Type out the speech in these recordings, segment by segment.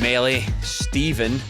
Melly, Stephen,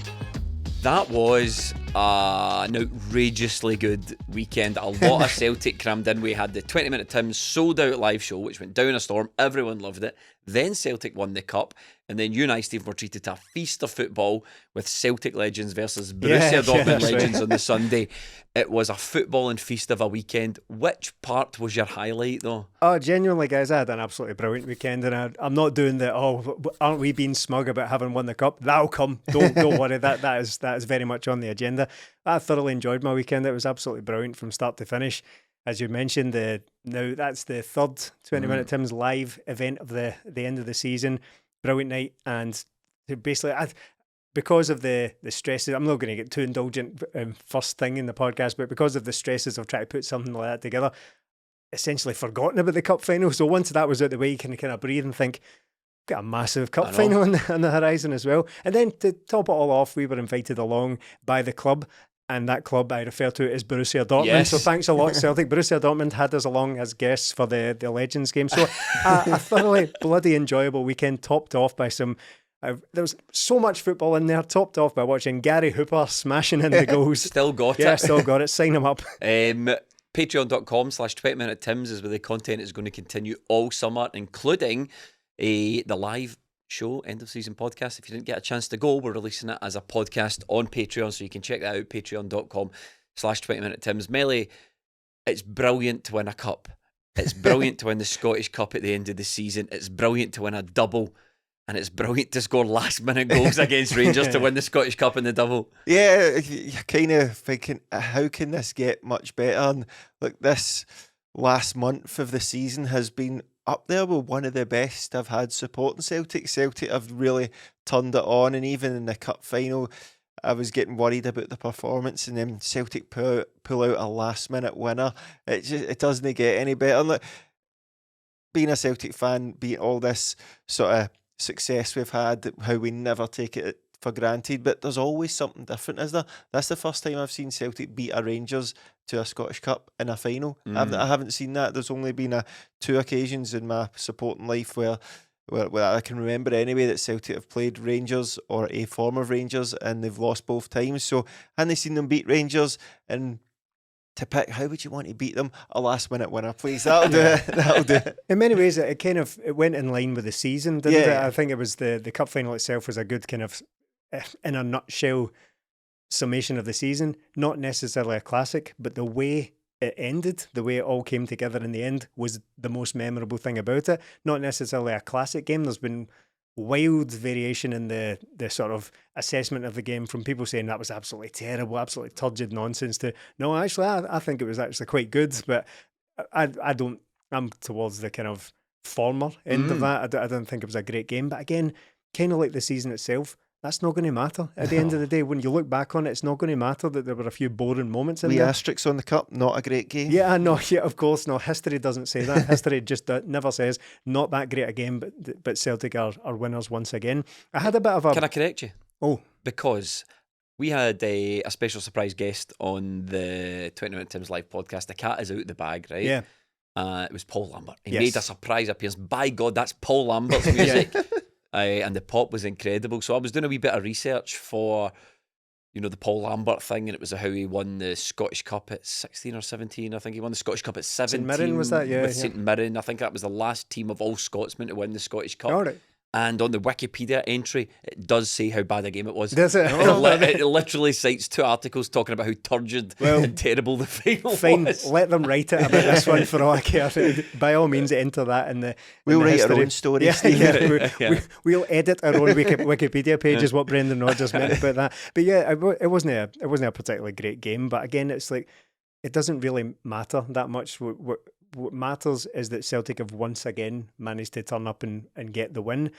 that was an outrageously good weekend. A lot of Celtic crammed in. We had the 20-minute Tim's sold out live show, which went down a storm. Everyone loved it. Then Celtic won the cup. And then you and I, Steve, were treated to a feast of football with Celtic legends versus Borussia Dortmund legends on the Sunday. It was a footballing feast of a weekend. Which part was your highlight, though? Oh, genuinely, guys, I had an absolutely brilliant weekend, and I'm not doing the aren't we being smug about having won the cup? That'll come. Don't worry. That is very much on the agenda. I thoroughly enjoyed my weekend. It was absolutely brilliant from start to finish. As you mentioned, now that's the third 20-minute Tim's live event of the end of the season. Brilliant night, and basically, because of the stresses, I'm not going to get too indulgent first thing in the podcast, but because of the stresses of trying to put something like that together, essentially forgotten about the cup final. So once that was out the way, you can kind of breathe and think, got a massive cup final on the horizon as well. And then to top it all off, we were invited along by the club. And that club I refer to as Borussia Dortmund. Yes. So thanks a lot, Celtic. Borussia Dortmund had us along as guests for the Legends game. So a thoroughly bloody enjoyable weekend, topped off by some... there was so much football in there, topped off by watching Gary Hooper smashing in the goals. Still got it. Yeah, still got it. Sign him up. Patreon.com/20-minute Tims is where the content is going to continue all summer, including the live show, end of season podcast. If you didn't get a chance to go, we're releasing it as a podcast on Patreon, so you can check that out, patreon.com/20-minute Tims. Melly, it's brilliant to win a cup. It's brilliant to win the Scottish Cup at the end of the season. It's brilliant to win a double, and it's brilliant to score last minute goals against Rangers to win the Scottish Cup in the double. Yeah, you're kind of thinking, how can this get much better? And look, this last month of the season has been up there with one of the best I've had supporting Celtic. Celtic have really turned it on, and even in the cup final, I was getting worried about the performance, and then Celtic pull out a last minute winner. It doesn't get any better. And look, being a Celtic fan, being all this sort of success we've had, how we never take it for granted, but there's always something different, is there? That's the first time I've seen Celtic beat a Rangers to a Scottish Cup in a final. I haven't seen that. There's only been two occasions in my supporting life where I can remember anyway that Celtic have played Rangers or a form of Rangers and they've lost both times. So hadn't they seen them beat Rangers, and to pick, how would you want to beat them? A last minute winner, please. That'll do it. That'll do it. In many ways, it went in line with the season, didn't it? I think it was the cup final itself was a good kind of, in a nutshell, summation of the season. Not necessarily a classic, but the way it ended, the way it all came together in the end, was the most memorable thing about it. Not necessarily a classic game. There's been wild variation in the sort of assessment of the game, from people saying that was absolutely terrible, absolutely turgid nonsense, to no, actually I think it was actually quite good. But I'm towards the kind of former end of that. I don't think it was a great game, but again, kind of like the season itself, that's not going to matter at the end of the day. When you look back on it, it's not going to matter that there were a few boring moments in there. Asterisks on the cup, not a great game. Yeah, no, yeah, of course, no. History doesn't say that. History just never says not that great a game, but Celtic are winners once again. I had a bit of a... Can I correct you? Oh. Because we had a special surprise guest on the 20-minute Tim's live podcast. The cat is out of the bag, right? Yeah. It was Paul Lambert. He made a surprise appearance. By God, that's Paul Lambert's music. And the pop was incredible. So I was doing a wee bit of research for, the Paul Lambert thing, and it was how he won the Scottish Cup at 16 or 17. I think he won the Scottish Cup at 17. St Mirren was that? Yeah. With St Mirren. I think that was the last team of all Scotsmen to win the Scottish Cup. All right. And on the Wikipedia entry, it does say how bad a game it was. Does it? It literally cites two articles talking about how turgid and terrible the final was. Let them write it about this one for all I care. By all means, enter that in the... We'll write our own story. We'll edit our own Wikipedia page, is what Brendan Rodgers meant about that. But yeah, it wasn't a particularly great game. But again, it's like, it doesn't really matter that much. What matters is that Celtic have once again managed to turn up and get the win.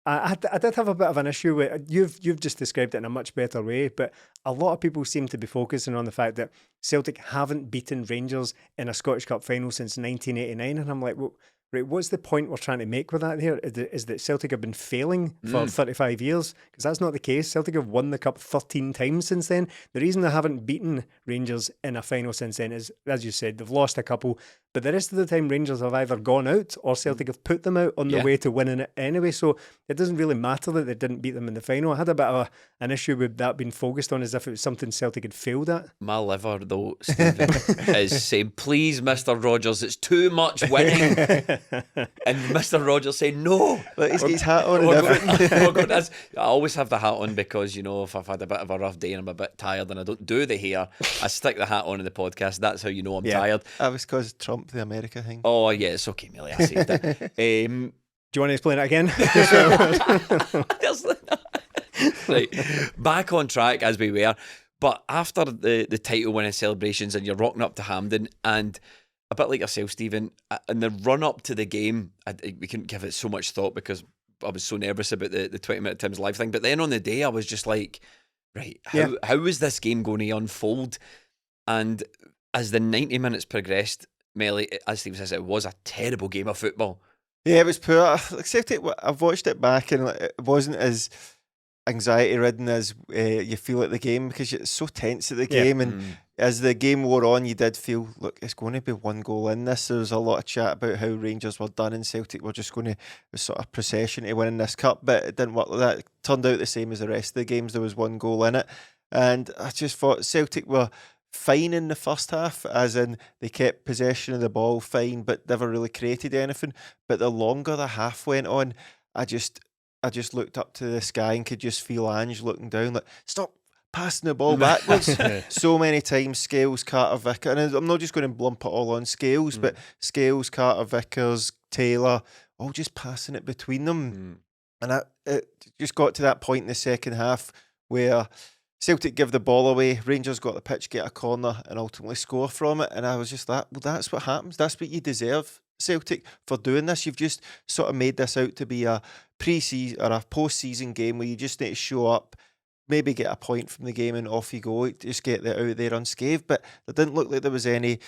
I did have a bit of an issue with, you've just described it in a much better way, but a lot of people seem to be focusing on the fact that Celtic haven't beaten Rangers in a Scottish Cup final since 1989, and I'm like, well, right, what's the point we're trying to make with that here? Is that Celtic have been failing for 35 years? Because that's not the case. Celtic have won the Cup 13 times since then. The reason they haven't beaten Rangers in a final since then is, as you said, they've lost a couple. But the rest of the time, Rangers have either gone out or Celtic have put them out on the way to winning it anyway. So it doesn't really matter that they didn't beat them in the final. I had a bit of an issue with that being focused on as if it was something Celtic had failed at. My liver, though, Stephen, is saying, please, Mr. Rogers, it's too much winning. And Mr. Rogers saying, no. Look, he's got his hat on and everything. I always have the hat on because, you know, if I've had a bit of a rough day and I'm a bit tired and I don't do the hair, I stick the hat on in the podcast. That's how you know I'm tired. That was because Trump, the America thing. Oh, yeah, it's okay, Millie, I saved it. Do you want to explain it again? Right, back on track as we were. But after the title winning celebrations and you're rocking up to Hampden, and a bit like yourself, Stephen, in the run up to the game, we couldn't give it so much thought because I was so nervous about the 20-minute Tim's Live thing. But then on the day, I was just like, right, how is this game going to unfold? And as the 90 minutes progressed, Melly, as Steve says, it was a terrible game of football. Yeah, it was poor. Like Celtic, I've watched it back and it wasn't as anxiety-ridden as you feel at the game because it's so tense at the game. And as the game wore on, you did feel, look, it's going to be 1 goal in this. There was a lot of chat about how Rangers were done and Celtic were just going to sort of procession to winning this cup, but it didn't work like that. It turned out the same as the rest of the games. There was 1 goal in it. And I just thought Celtic were fine in the first half, as in they kept possession of the ball fine, but never really created anything. But the longer the half went on, I just looked up to the sky and could just feel Ange looking down, like, stop passing the ball backwards. So many times, Scales, Carter, Vickers, and I'm not just going to lump it all on Scales, but Scales, Carter, Vickers, Taylor, all just passing it between them. And it just got to that point in the second half where Celtic give the ball away, Rangers got the pitch, get a corner and ultimately score from it. And I was just like, well, that's what happens. That's what you deserve, Celtic, for doing this. You've just sort of made this out to be a pre-season or a post-season game where you just need to show up, maybe get a point from the game and off you go. Just get out there unscathed. But it didn't look like there was any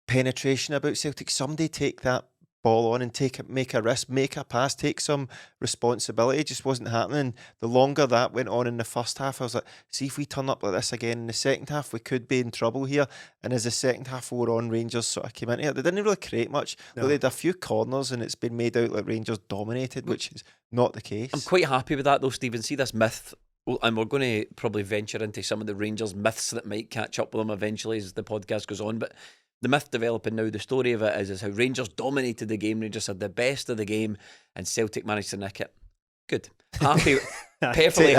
penetration about Celtic. Somebody take that ball on and make a risk, make a pass, take some responsibility. It just wasn't happening. The longer that went on in the first half, I was like, see if we turn up like this again in the second half, we could be in trouble here. And as the second half wore on, Rangers sort of came into it. They didn't really create much. No. They had a few corners and it's been made out like Rangers dominated, which is not the case. I'm quite happy with that though, Stephen. See this myth, and we're going to probably venture into some of the Rangers myths that might catch up with them eventually as the podcast goes on, but the myth developing now, the story of it is how Rangers dominated the game, Rangers had the best of the game, and Celtic managed to nick it. Good. Happy, perfectly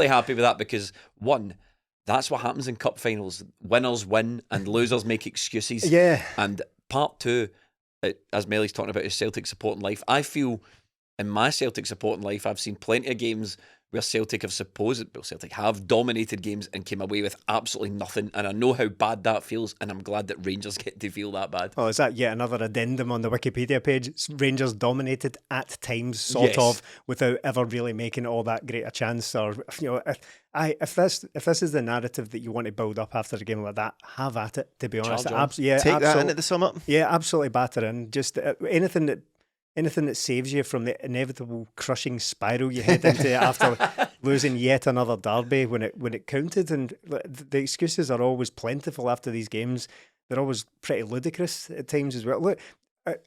happy with that because, one, that's what happens in cup finals. Winners win and losers make excuses. Yeah. And part two, as Melly's talking about his Celtic supporting life, I feel in my Celtic supporting life, I've seen plenty of games where Celtic have dominated games and came away with absolutely nothing, and I know how bad that feels, and I'm glad that Rangers get to feel that bad. Oh, is that yet another addendum on the Wikipedia page? Rangers dominated at times, sort of, without ever really making all that great a chance. Or, you know, if this is the narrative that you want to build up after a game like that, have at it. To be honest, take that in at the sum up. Yeah, absolutely batter in. Just anything that saves you from the inevitable crushing spiral you head into after losing yet another derby when it counted. And the excuses are always plentiful after these games. They're always pretty ludicrous at times as well. Look,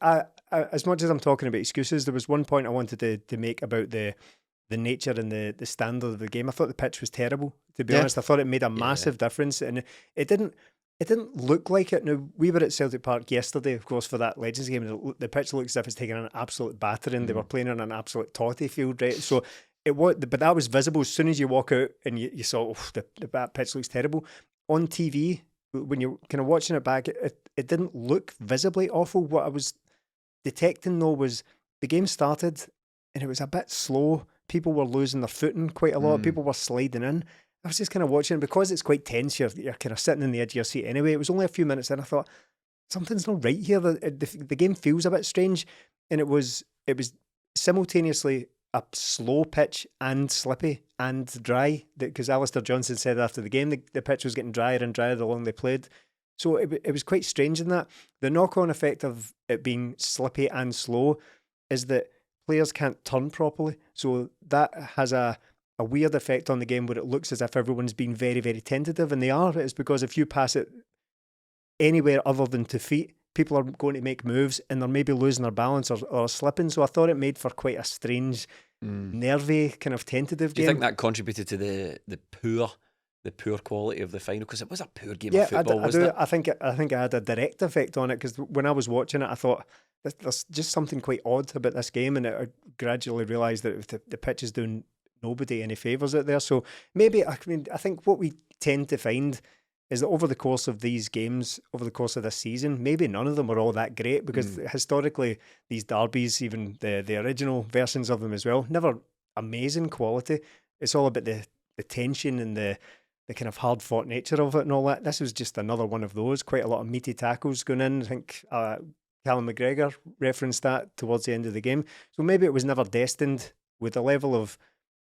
I as much as I'm talking about excuses, there was one point I wanted to make about the nature and the standard of the game. I thought the pitch was terrible, to be honest. I thought it made a massive difference, and it didn't look like it. Now, we were at Celtic Park yesterday, of course, for that Legends game, and the pitch looks as if it's taking an absolute battering. They were playing on an absolute totty field, right? So it was, but that was visible as soon as you walk out and you saw, that pitch looks terrible. On TV, when you're kind of watching it back, it didn't look visibly awful. What I was detecting, though, was the game started and it was a bit slow. People were losing their footing quite a lot. People were sliding in. I was just kind of watching, because it's quite tense, you're kind of sitting in the edge of your seat anyway. It was only a few minutes in, I thought, something's not right here. The game feels a bit strange, and it was simultaneously a slow pitch and slippy and dry, because Alistair Johnson said after the game the pitch was getting drier and drier the longer they played. So it was quite strange in that. The knock-on effect of it being slippy and slow is that players can't turn properly. So that has a weird effect on the game where it looks as if everyone's been very, very tentative, and they are. It's because if you pass it anywhere other than to feet, people are going to make moves and they're maybe losing their balance or slipping. So I thought it made for quite a strange, nervy, kind of tentative game. Do you think that contributed to the poor quality of the final? Because it was a poor game of football, wasn't it? I think it had a direct effect on it, because when I was watching it, I thought there's just something quite odd about this game, and I gradually realised that the pitch is doing nobody any favours out there. So maybe, I think what we tend to find is that over the course of these games, over the course of this season, maybe none of them are all that great, because historically these derbies, even the original versions of them as well, never amazing quality. It's all about the tension and the kind of hard-fought nature of it and all that. This was just another one of those. Quite a lot of meaty tackles going in. I think CALLUM McGregor referenced that towards the end of the game. So maybe it was never destined, with the level of,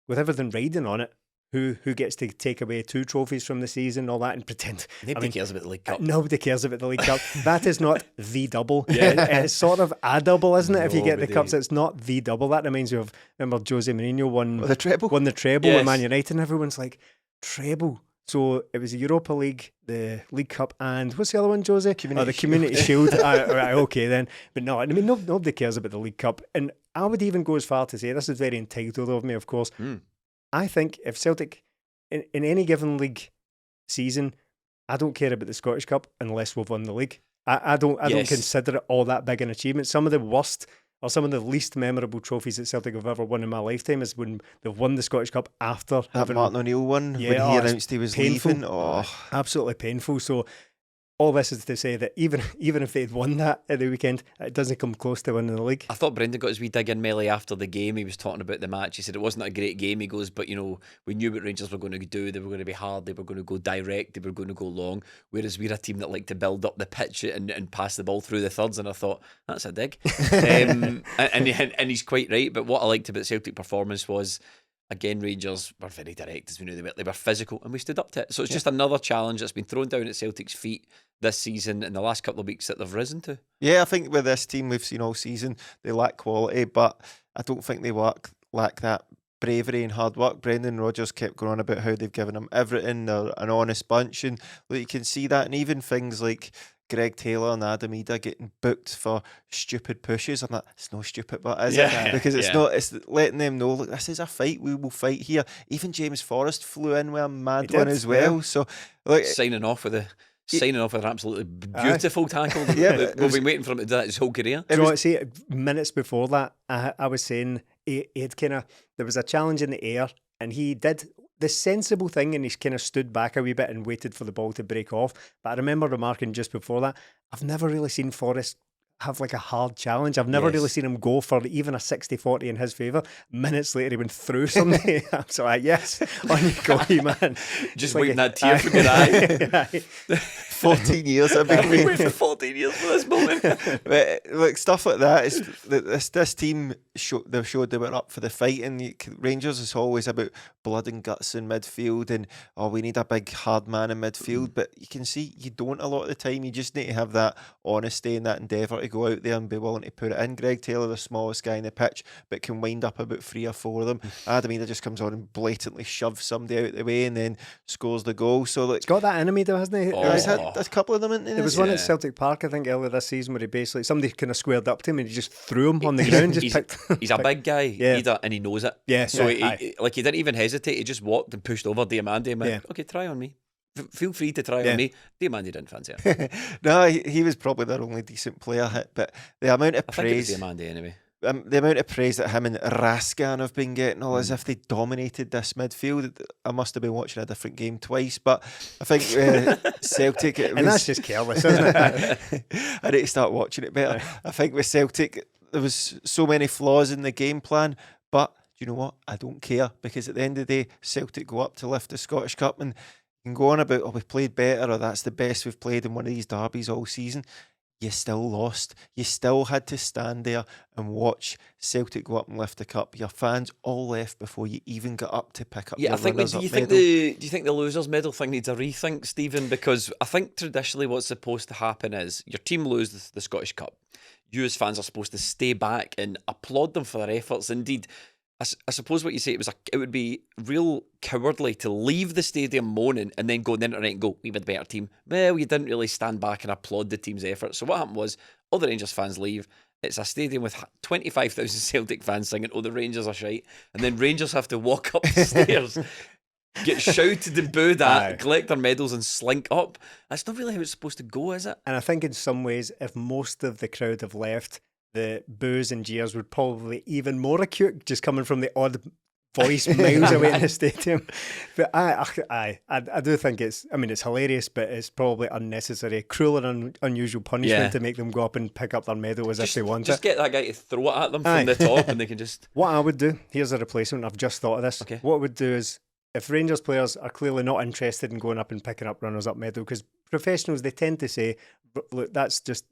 with everything riding on it, who gets to take away 2 trophies from the season, all that, and pretend. Nobody cares about the League Cup. Nobody cares about the League Cup. That is not the double. It's sort of a double, isn't it? If you get the cups, it's not the double. That reminds me of, remember Jose Mourinho won the treble with Man United, and everyone's like, treble. So it was the Europa League, the League Cup, and what's the other one, Jose? The Community Shield. Right, okay then. But no, nobody cares about the League Cup. And I would even go as far to say, this is very entitled of me, of course, I think if Celtic, in any given league season, I don't care about the Scottish Cup unless we've won the league. I don't consider it all that big an achievement. Some of the worst, or some of the least memorable trophies that Celtic have ever won in my lifetime is when they've won the Scottish Cup after having Martin O'Neill won, when he announced he was leaving. Absolutely painful. So all this is to say that even if they'd won that at the weekend, it doesn't come close to winning the league. I thought Brendan got his wee dig in melee after the game. He was talking about the match. He said it wasn't a great game. He goes, but we knew what Rangers were going to do. They were going to be hard. They were going to go direct. They were going to go long. Whereas we're a team that like to build up the pitch and pass the ball through the thirds. And I thought, that's a dig. and he's quite right. But what I liked about Celtic performance was, again, Rangers were very direct, as we knew they were physical, and we stood up to it. So it's just another challenge that's been thrown down at Celtic's feet this season in the last couple of weeks that they've risen to. Yeah, I think with this team we've seen all season, they lack quality, but I don't think they lack that bravery and hard work. Brendan Rodgers kept going on about how they've given them everything. They're an honest bunch, and you can see that. And even things like Greg Taylor and Adam Idah getting booked for stupid pushes. I'm like, it's no stupid, but is it? Because it's not. It's letting them know, look, this is a fight. We will fight here. Even James Forrest flew in with a mad one as well. So, like, signing off with an absolutely beautiful tackle. We've been waiting for him to do that his whole career. Minutes before that, I was saying there was a challenge in the air, and he did the sensible thing, and he's kind of stood back a wee bit and waited for the ball to break off. But I remember remarking just before that, I've never really seen Forrest have like a hard challenge. I've never really seen him go for even a 60-40 in his favour. Minutes later, he went through somebody. I'm so like, yes, on you go, man. Just waiting that tear from your eye. 14 years. I've been waiting for 14 years for this moment. But like stuff like that, this team they've showed they were up for the fight. And Rangers is always about blood and guts in midfield, and we need a big hard man in midfield. But you can see you don't a lot of the time. You just need to have that honesty and that endeavour to go out there and be willing to put it in. Greg Taylor, the smallest guy in the pitch, but can wind up about 3 or 4 of them. Adam Idah just comes on and blatantly shoves somebody out the way and then scores the goal. So like, he's got that in him, though, hasn't he? He's had a couple of them in. There was one at Celtic Park, I think, earlier this season, where he basically, somebody kind of squared up to him and he just threw him on the ground. He's a big guy, Idah, and he knows it. Yeah. So he didn't even hesitate. He just walked and pushed over Diamandi and went, okay, try on me. Feel free to try on me. Diamandi didn't fancy it. No, he was probably their only decent player hit, but the amount of praise. I think it was Diamandi anyway. The amount of praise that him and Raskan have been getting, all as if they dominated this midfield. I must have been watching a different game twice, but I think Celtic... and that's just careless, isn't it? I need to start watching it better. I think with Celtic, there was so many flaws in the game plan, but do you know what? I don't care, because at the end of the day, Celtic go up to lift the Scottish Cup, and you can go on about, we've played better, or that's the best we've played in one of these derbies all season. You still lost. You still had to stand there and watch Celtic go up and lift the cup. Your fans all left before you even got up to pick up the runners-up medal. Do you think the losers medal thing needs a rethink, Stephen? Because I think traditionally what's supposed to happen is your team loses the Scottish Cup. You as fans are supposed to stay back and applaud them for their efforts. Indeed, I suppose what you say, it would be real cowardly to leave the stadium moaning and then go on the internet and go, we were the better team. Well, you didn't really stand back and applaud the team's effort. So what happened was, all the Rangers fans leave. It's a stadium with 25,000 Celtic fans singing, oh, the Rangers are shite. And then Rangers have to walk up the stairs, get shouted and booed at, collect their medals and slink up. That's not really how it's supposed to go, is it? And I think in some ways, if most of the crowd have left, the boos and jeers would probably be even more acute, just coming from the odd voice miles away in the stadium. But I do think it's hilarious, but it's probably unnecessary, cruel and unusual punishment to make them go up and pick up their medal as if they want just it. Just get that guy to throw it at them from the top and they can just... What I would do, here's a replacement, I've just thought of this. Okay. What I would do is, if Rangers players are clearly not interested in going up and picking up runners-up medal, because professionals, they tend to say, look, that's just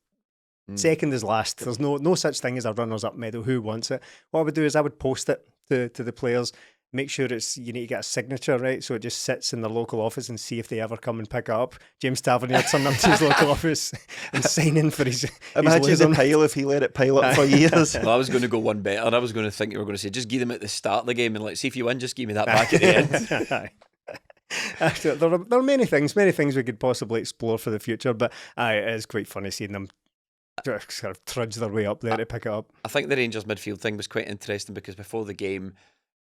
second is last. There's no such thing as a runners-up medal. Who wants it? What I would do is I would post it to the players, make sure you need to get a signature, right? So it just sits in their local office and see if they ever come and pick it up. James Tavernier turned up to his local office and sign in for his Imagine the pile if he let it pile up for years. Well, I was going to go one better. I was going to think you were going to say, just give them at the start of the game and see if you win, just give me that back at the end. Actually, there are many things we could possibly explore for the future, but it is quite funny seeing them sort of trudge their way up there to pick it up. I think the Rangers midfield thing was quite interesting because before the game,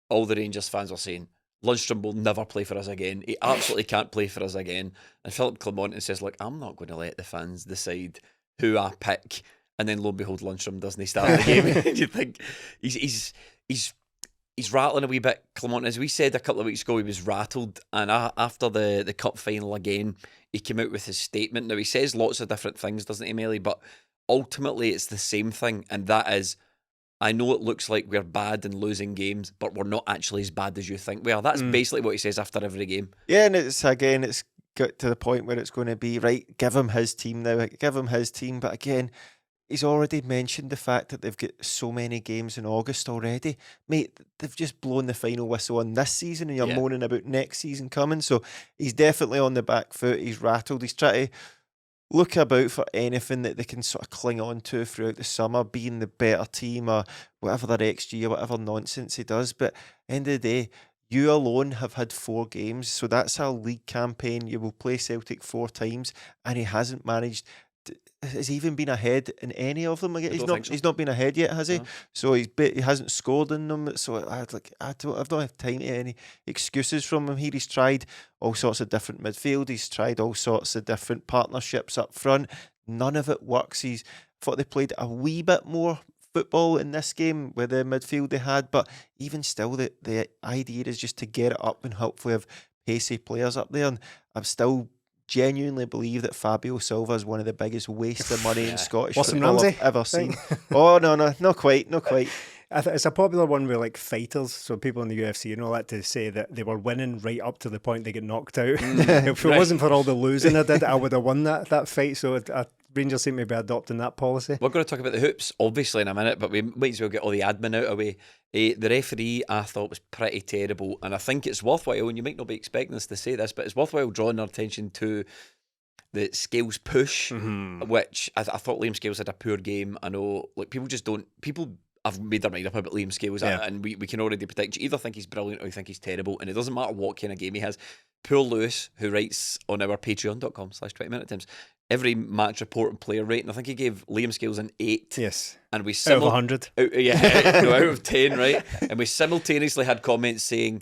all the Rangers fans were saying, Lundstrom will never play for us again. He absolutely can't play for us again. And Philippe Clement says, look, I'm not going to let the fans decide who I pick. And then lo and behold, Lundstrom doesn't start the game. You think he's rattling a wee bit, Clement. As we said a couple of weeks ago, he was rattled. And after the cup final again, he came out with his statement. Now, he says lots of different things, doesn't he, Melly? But ultimately, it's the same thing. And that is, I know it looks like we're bad in losing games, but we're not actually as bad as you think we are. That's basically what he says after every game. Yeah, and it's got to the point where it's going to be, right, give him his team now, give him his team. But again, he's already mentioned the fact that they've got so many games in August already. Mate, they've just blown the final whistle on this season and you're moaning about next season coming. So he's definitely on the back foot. He's rattled. He's trying to look about for anything that they can sort of cling on to throughout the summer, being the better team or whatever their XG or whatever nonsense he does. But end of the day, you alone have had 4 games. So that's a league campaign. You will play Celtic 4 times and he hasn't managed... Has he even been ahead in any of them? He's not been ahead yet, has he? No. So he hasn't scored in them. So I've not had time to any excuses from him here. He's tried all sorts of different midfield. He's tried all sorts of different partnerships up front. None of it works. He's thought they played a wee bit more football in this game with the midfield they had, but even still, the idea is just to get it up and hopefully have pacey players up there. And I'm still genuinely believe that Fabio Silva is one of the biggest wastes of money in Scottish football I've ever seen. Oh, no, not quite. It's a popular one with like fighters, so people in the UFC and all that, to say that they were winning right up to the point they get knocked out. If it wasn't for all the losing I did, I would have won that fight. So Rangers seem to be adopting that policy. We're going to talk about the hoops, obviously, in a minute, but we might as well get all the admin out of the way. The referee, I thought, was pretty terrible, and I think it's worthwhile, and you might not be expecting us to say this, but it's worthwhile drawing our attention to the Scales push, which I thought Liam Scales had a poor game. I know, like, people have made their mind up about Liam Scales, and we can already predict. You either think he's brilliant or you think he's terrible, and it doesn't matter what kind of game he has. Poor Lewis, who writes on our patreon.com/20minutetimes every match report and player rating, I think he gave Liam Scales an 8. Yes. And we out of 100. Out of 10, right? And we simultaneously had comments saying,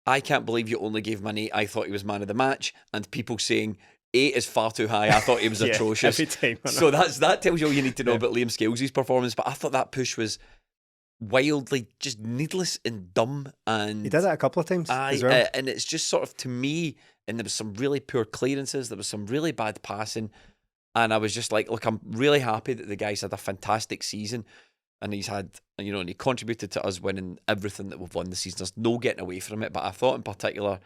I can't believe you only gave him an 8. I thought he was man of the match. And people saying, 8 is far too high. I thought he was atrocious. Every time. So that tells you all you need to know about Liam Scales' performance. But I thought that push was wildly just needless and dumb. And he did that a couple of times as well. And it's just sort of, to me, and there was some really poor clearances, there was some really bad passing, and I was just like, look, I'm really happy that the guy's had a fantastic season, and he's had, and he contributed to us winning everything that we've won this season. There's no getting away from it, but I thought in particular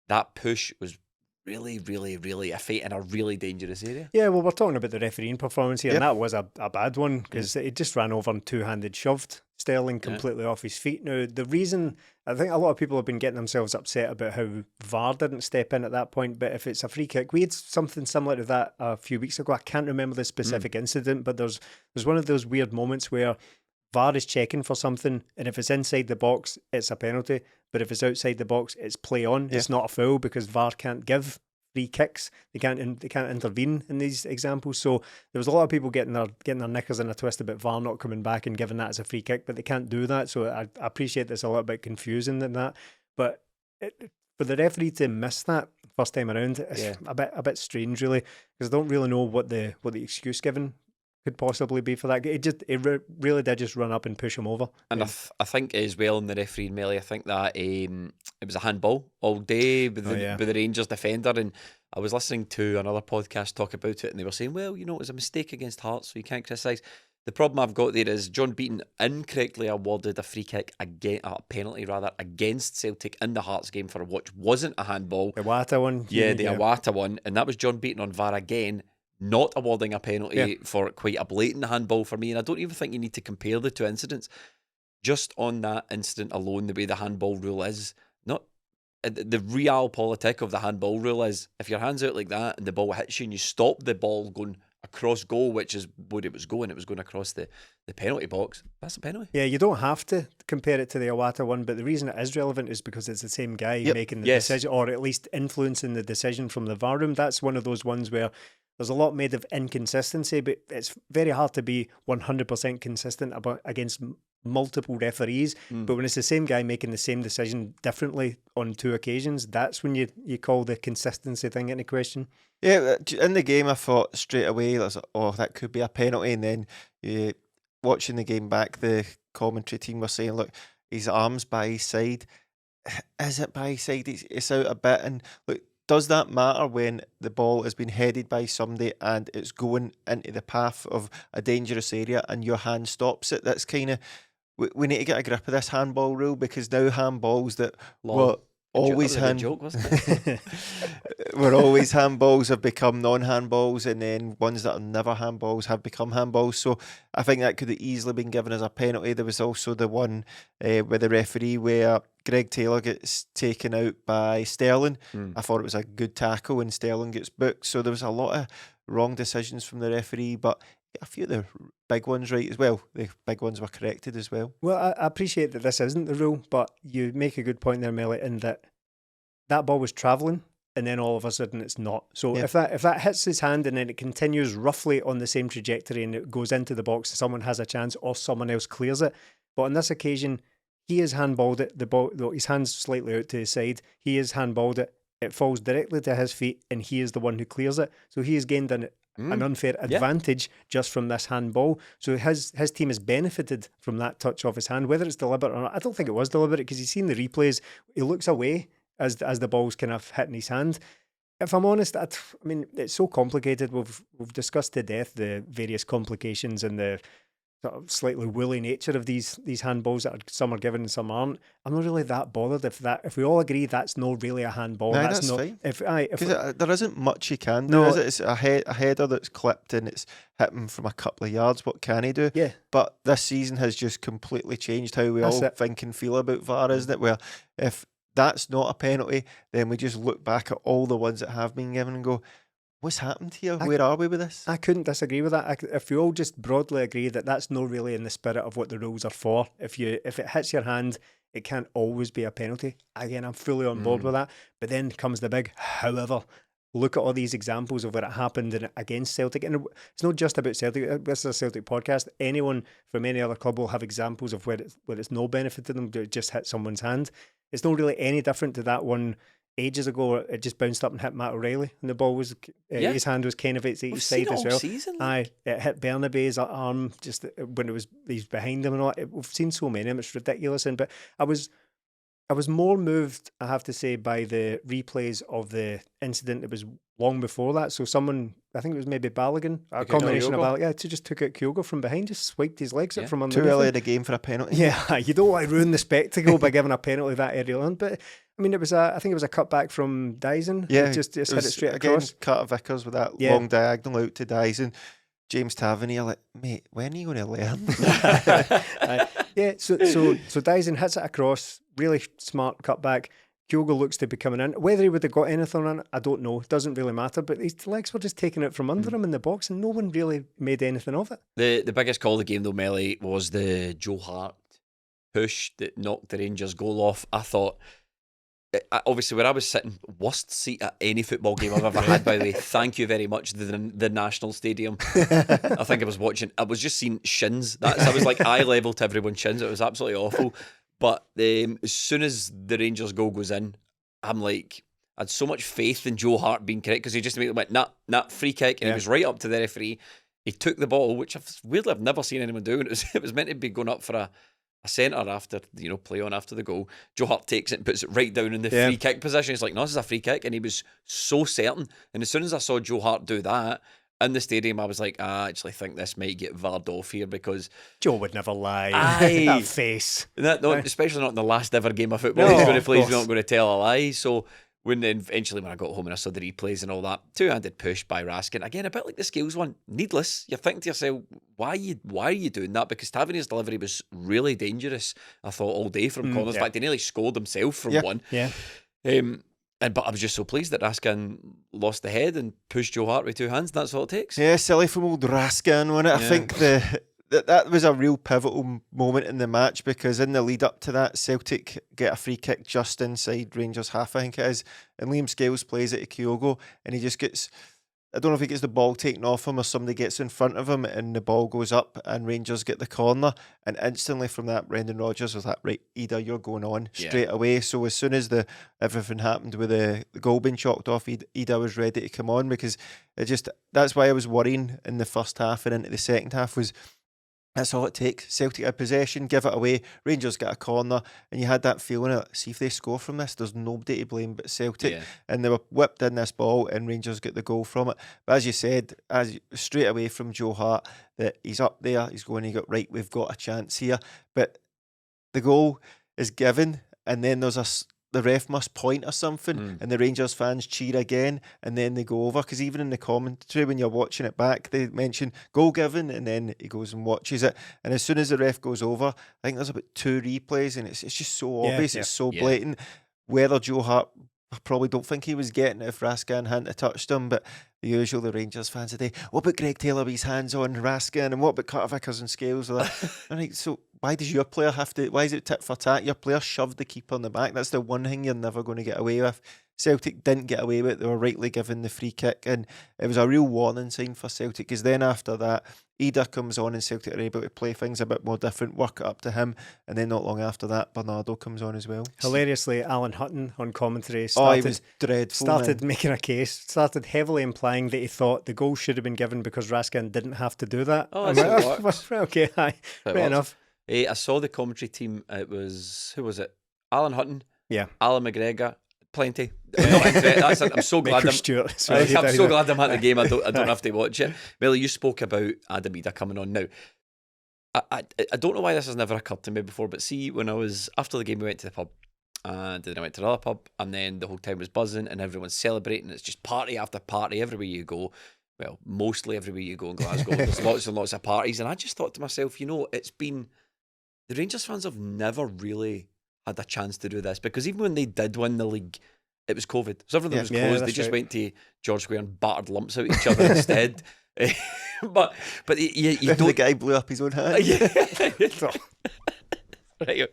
that push was really, really, really iffy in a really dangerous area. Yeah, well, we're talking about the refereeing performance here, and that was a bad one, because he just ran over and two-handed shoved Sterling completely off his feet. Now, the reason, I think a lot of people have been getting themselves upset about how VAR didn't step in at that point, but if it's a free kick, we had something similar to that a few weeks ago. I can't remember the specific incident, but there's one of those weird moments where VAR is checking for something, and if it's inside the box, it's a penalty. But if it's outside the box, it's play on. It's not a foul because VAR can't give free kicks. They can't intervene in these examples. So there was a lot of people getting their knickers in a twist about VAR not coming back and giving that as a free kick, but they can't do that. So I appreciate that's a little bit confusing than that. But for the referee to miss that first time around, it's a bit strange, really, because I don't really know what the excuse given could possibly be for that. It really did just run up and push him over. And I think as well in the refereeing melee, I think that it was a handball all day with the Rangers defender. And I was listening to another podcast talk about it, and they were saying, well, it was a mistake against Hearts, so you can't criticise. The problem I've got there is John Beaton incorrectly awarded a free kick, a penalty rather, against Celtic in the Hearts game for which wasn't a handball. The Iwata one. Yeah, the Iwata one. And that was John Beaton on VAR again, not awarding a penalty for quite a blatant handball for me. And I don't even think you need to compare the two incidents. Just on that incident alone, the way the handball rule is, not the realpolitik of the handball rule is, if your hand's out like that and the ball hits you and you stop the ball going across goal, which is what it was going across the penalty box, that's a penalty. Yeah, you don't have to compare it to the Iwata one, but the reason it is relevant is because it's the same guy making the decision, or at least influencing the decision from the VAR room. That's one of those ones where there's a lot made of inconsistency, but it's very hard to be 100% consistent against multiple referees. But when it's the same guy making the same decision differently on two occasions, that's when you call the consistency thing into question. Yeah, in the game, I thought straight away, that could be a penalty. And then watching the game back, the commentary team were saying, look, his arm's by his side. Is it by his side? It's out a bit. And look, does that matter when the ball has been headed by somebody and it's going into the path of a dangerous area and your hand stops it? That's kind of, we need to get a grip of this handball rule, because now handballs that were always were always handballs have become non-handballs, and then ones that are never handballs have become handballs. So I think that could have easily been given as a penalty. There was also the one with the referee where Greg Taylor gets taken out by Sterling. I thought it was a good tackle and Sterling gets booked. So there was a lot of wrong decisions from the referee, but a few of the big ones right as well. The big ones were corrected as well. Well, I appreciate that this isn't the rule, but you make a good point there, Melly, in that ball was travelling and then all of a sudden it's not. So if that hits his hand and then it continues roughly on the same trajectory and it goes into the box, someone has a chance or someone else clears it. But on this occasion, he has handballed it. The ball, his hand's slightly out to his side. He has handballed it. It falls directly to his feet and he is the one who clears it. So he has gained an unfair advantage just from this handball. So his team has benefited from that touch off his hand, whether it's deliberate or not. I don't think it was deliberate, because he's seen the replays. He looks away as the ball's kind of hitting his hand. If I'm honest, I mean, it's so complicated. We've discussed to death the various complications and the sort of slightly woolly nature of these handballs that some are given and some aren't. I'm not really that bothered if we all agree that's not really a handball. No, that's not fine. Because there isn't much he can do, is it? It's a header that's clipped and it's hit him from a couple of yards. What can he do? Yeah. But this season has just completely changed how we think and feel about VAR, isn't it? Where if that's not a penalty, then we just look back at all the ones that have been given and go, what's happened here? Where are we with this? I couldn't disagree with that. If we all just broadly agree that that's not really in the spirit of what the rules are for. If it hits your hand, it can't always be a penalty. Again, I'm fully on board with that. But then comes the big however. Look at all these examples of where it happened against Celtic. And it's not just about Celtic. This is a Celtic podcast. Anyone from any other club will have examples of where it's no benefit to them to just hit someone's hand. It's not really any different to that one ages ago. It just bounced up and hit Matt O'Reilly, and the ball was his hand was kind of at his side as well. It hit Bernabe's arm just when he's behind him and all. We've seen so many of them. It's ridiculous. But I was more moved, I have to say, by the replays of the incident that was long before that. So someone, I think it was maybe Balogun, a combination of Balogun, just took out Kyogo from behind, just swiped his legs up from underneath. Too early in the game for a penalty. Yeah, you don't want to ruin the spectacle by giving a penalty that early on. But I mean, I think it was a cutback from Dyson. Yeah, just hit it straight again, across. Carter Vickers with that long diagonal out to Dyson. James Tavernier, like, mate, when are you going to learn? So Dyson hits it across, really smart cutback. Kyogo looks to be coming in. Whether he would have got anything on it, I don't know. It doesn't really matter. But his legs were just taking it from under him in the box, and no one really made anything of it. The biggest call of the game, though, Melly, was the Joe Hart push that knocked the Rangers goal off. I thought, obviously, where I was sitting, worst seat at any football game I've ever had, by the way. Thank you very much, the National Stadium. I think I was just seeing shins. I was like eye level to everyone's shins. It was absolutely awful. But as soon as the Rangers goal goes in, I'm like, I had so much faith in Joe Hart being correct, because he just immediately went, nah, free kick, and he was right up to the referee. He took the ball, which I've never seen anyone do, and it was meant to be going up for a centre after, play on after the goal. Joe Hart takes it and puts it right down in the free kick position. He's like, no, this is a free kick, and he was so certain. And as soon as I saw Joe Hart do that in the stadium, I was like, I actually think this might get varred off here, because Joe would never lie. That face. Especially not in the last ever game of football he's going to play. He's not going to tell a lie. So eventually when I got home and I saw the replays and all that, two-handed push by Raskin, again, a bit like the Scales one, needless. You're thinking to yourself, why are you doing that? Because Tavernier's delivery was really dangerous, I thought, all day from corners. In fact, he nearly scored himself from one. Yeah. But I was just so pleased that Raskin lost the head and pushed Joe Hart with two hands. That's all it takes. Yeah, silly from old Raskin, wasn't it? I think that was a real pivotal moment in the match, because in the lead up to that, Celtic get a free kick just inside Rangers half, I think it is, and Liam Scales plays it to Kyogo, and he just gets, I don't know if he gets the ball taken off him or somebody gets in front of him, and the ball goes up and Rangers get the corner, and instantly from that, Brendan Rodgers was like, right, IDAH, you're going on straight away. So as soon as everything happened with the goal being chalked off, IDAH was ready to come on, because that's why I was worrying in the first half and into the second half, was that's all it takes. Celtic had possession, give it away, Rangers get a corner, and you had that feeling of, see if they score from this, there's nobody to blame but Celtic. And they were whipped in this ball, and Rangers get the goal from it. But as you said, straight away from Joe Hart, that he's up there, he's going to go, right, we've got a chance here. But the goal is given, and then the ref must point or something, and the Rangers fans cheer again, and then they go over, because even in the commentary when you're watching it back, they mention goal given, and then he goes and watches it, and as soon as the ref goes over, I think there's about 2 replays, and it's just so obvious, it's so blatant. Whether Joe Hart, I probably don't think he was getting it if Raskin hadn't touched him, but the Rangers fans today, what about Greg Taylor with his hands on Raskin, and what about Carter Vickers and Scales? So why does your player why is it tit for tat? Your player shoved the keeper in the back. That's the one thing you're never going to get away with. Celtic didn't get away with it. They were rightly given the free kick, and it was a real warning sign for Celtic, because then after that, IDAH comes on and Celtic are able to play things a bit more different, work it up to him, and then not long after that, Bernardo comes on as well. Hilariously, Alan Hutton on commentary he was dreadful, started making a case, started heavily implying that he thought the goal should have been given because Raskin didn't have to do that. Okay, fair enough. I saw the commentary team. It was, who was it? Alan Hutton. Yeah. Alan McGregor. Plenty. I'm so glad. I'm so glad I'm at the game. I don't have to watch it. Millie, you spoke about Adam IDAH coming on now. I don't know why this has never occurred to me before, but see, when I was after the game, we went to the pub, and then I went to another pub, and then the whole town was buzzing, and everyone's celebrating. It's just party after party everywhere you go. Well, mostly everywhere you go in Glasgow, there's lots and lots of parties, and I just thought to myself, it's been, the Rangers fans have never really had a chance to do this, because even when they did win the league, it was COVID, so everything was closed. They just went to George Square and battered lumps out each other instead. But you don't. The guy blew up his own hand. Right,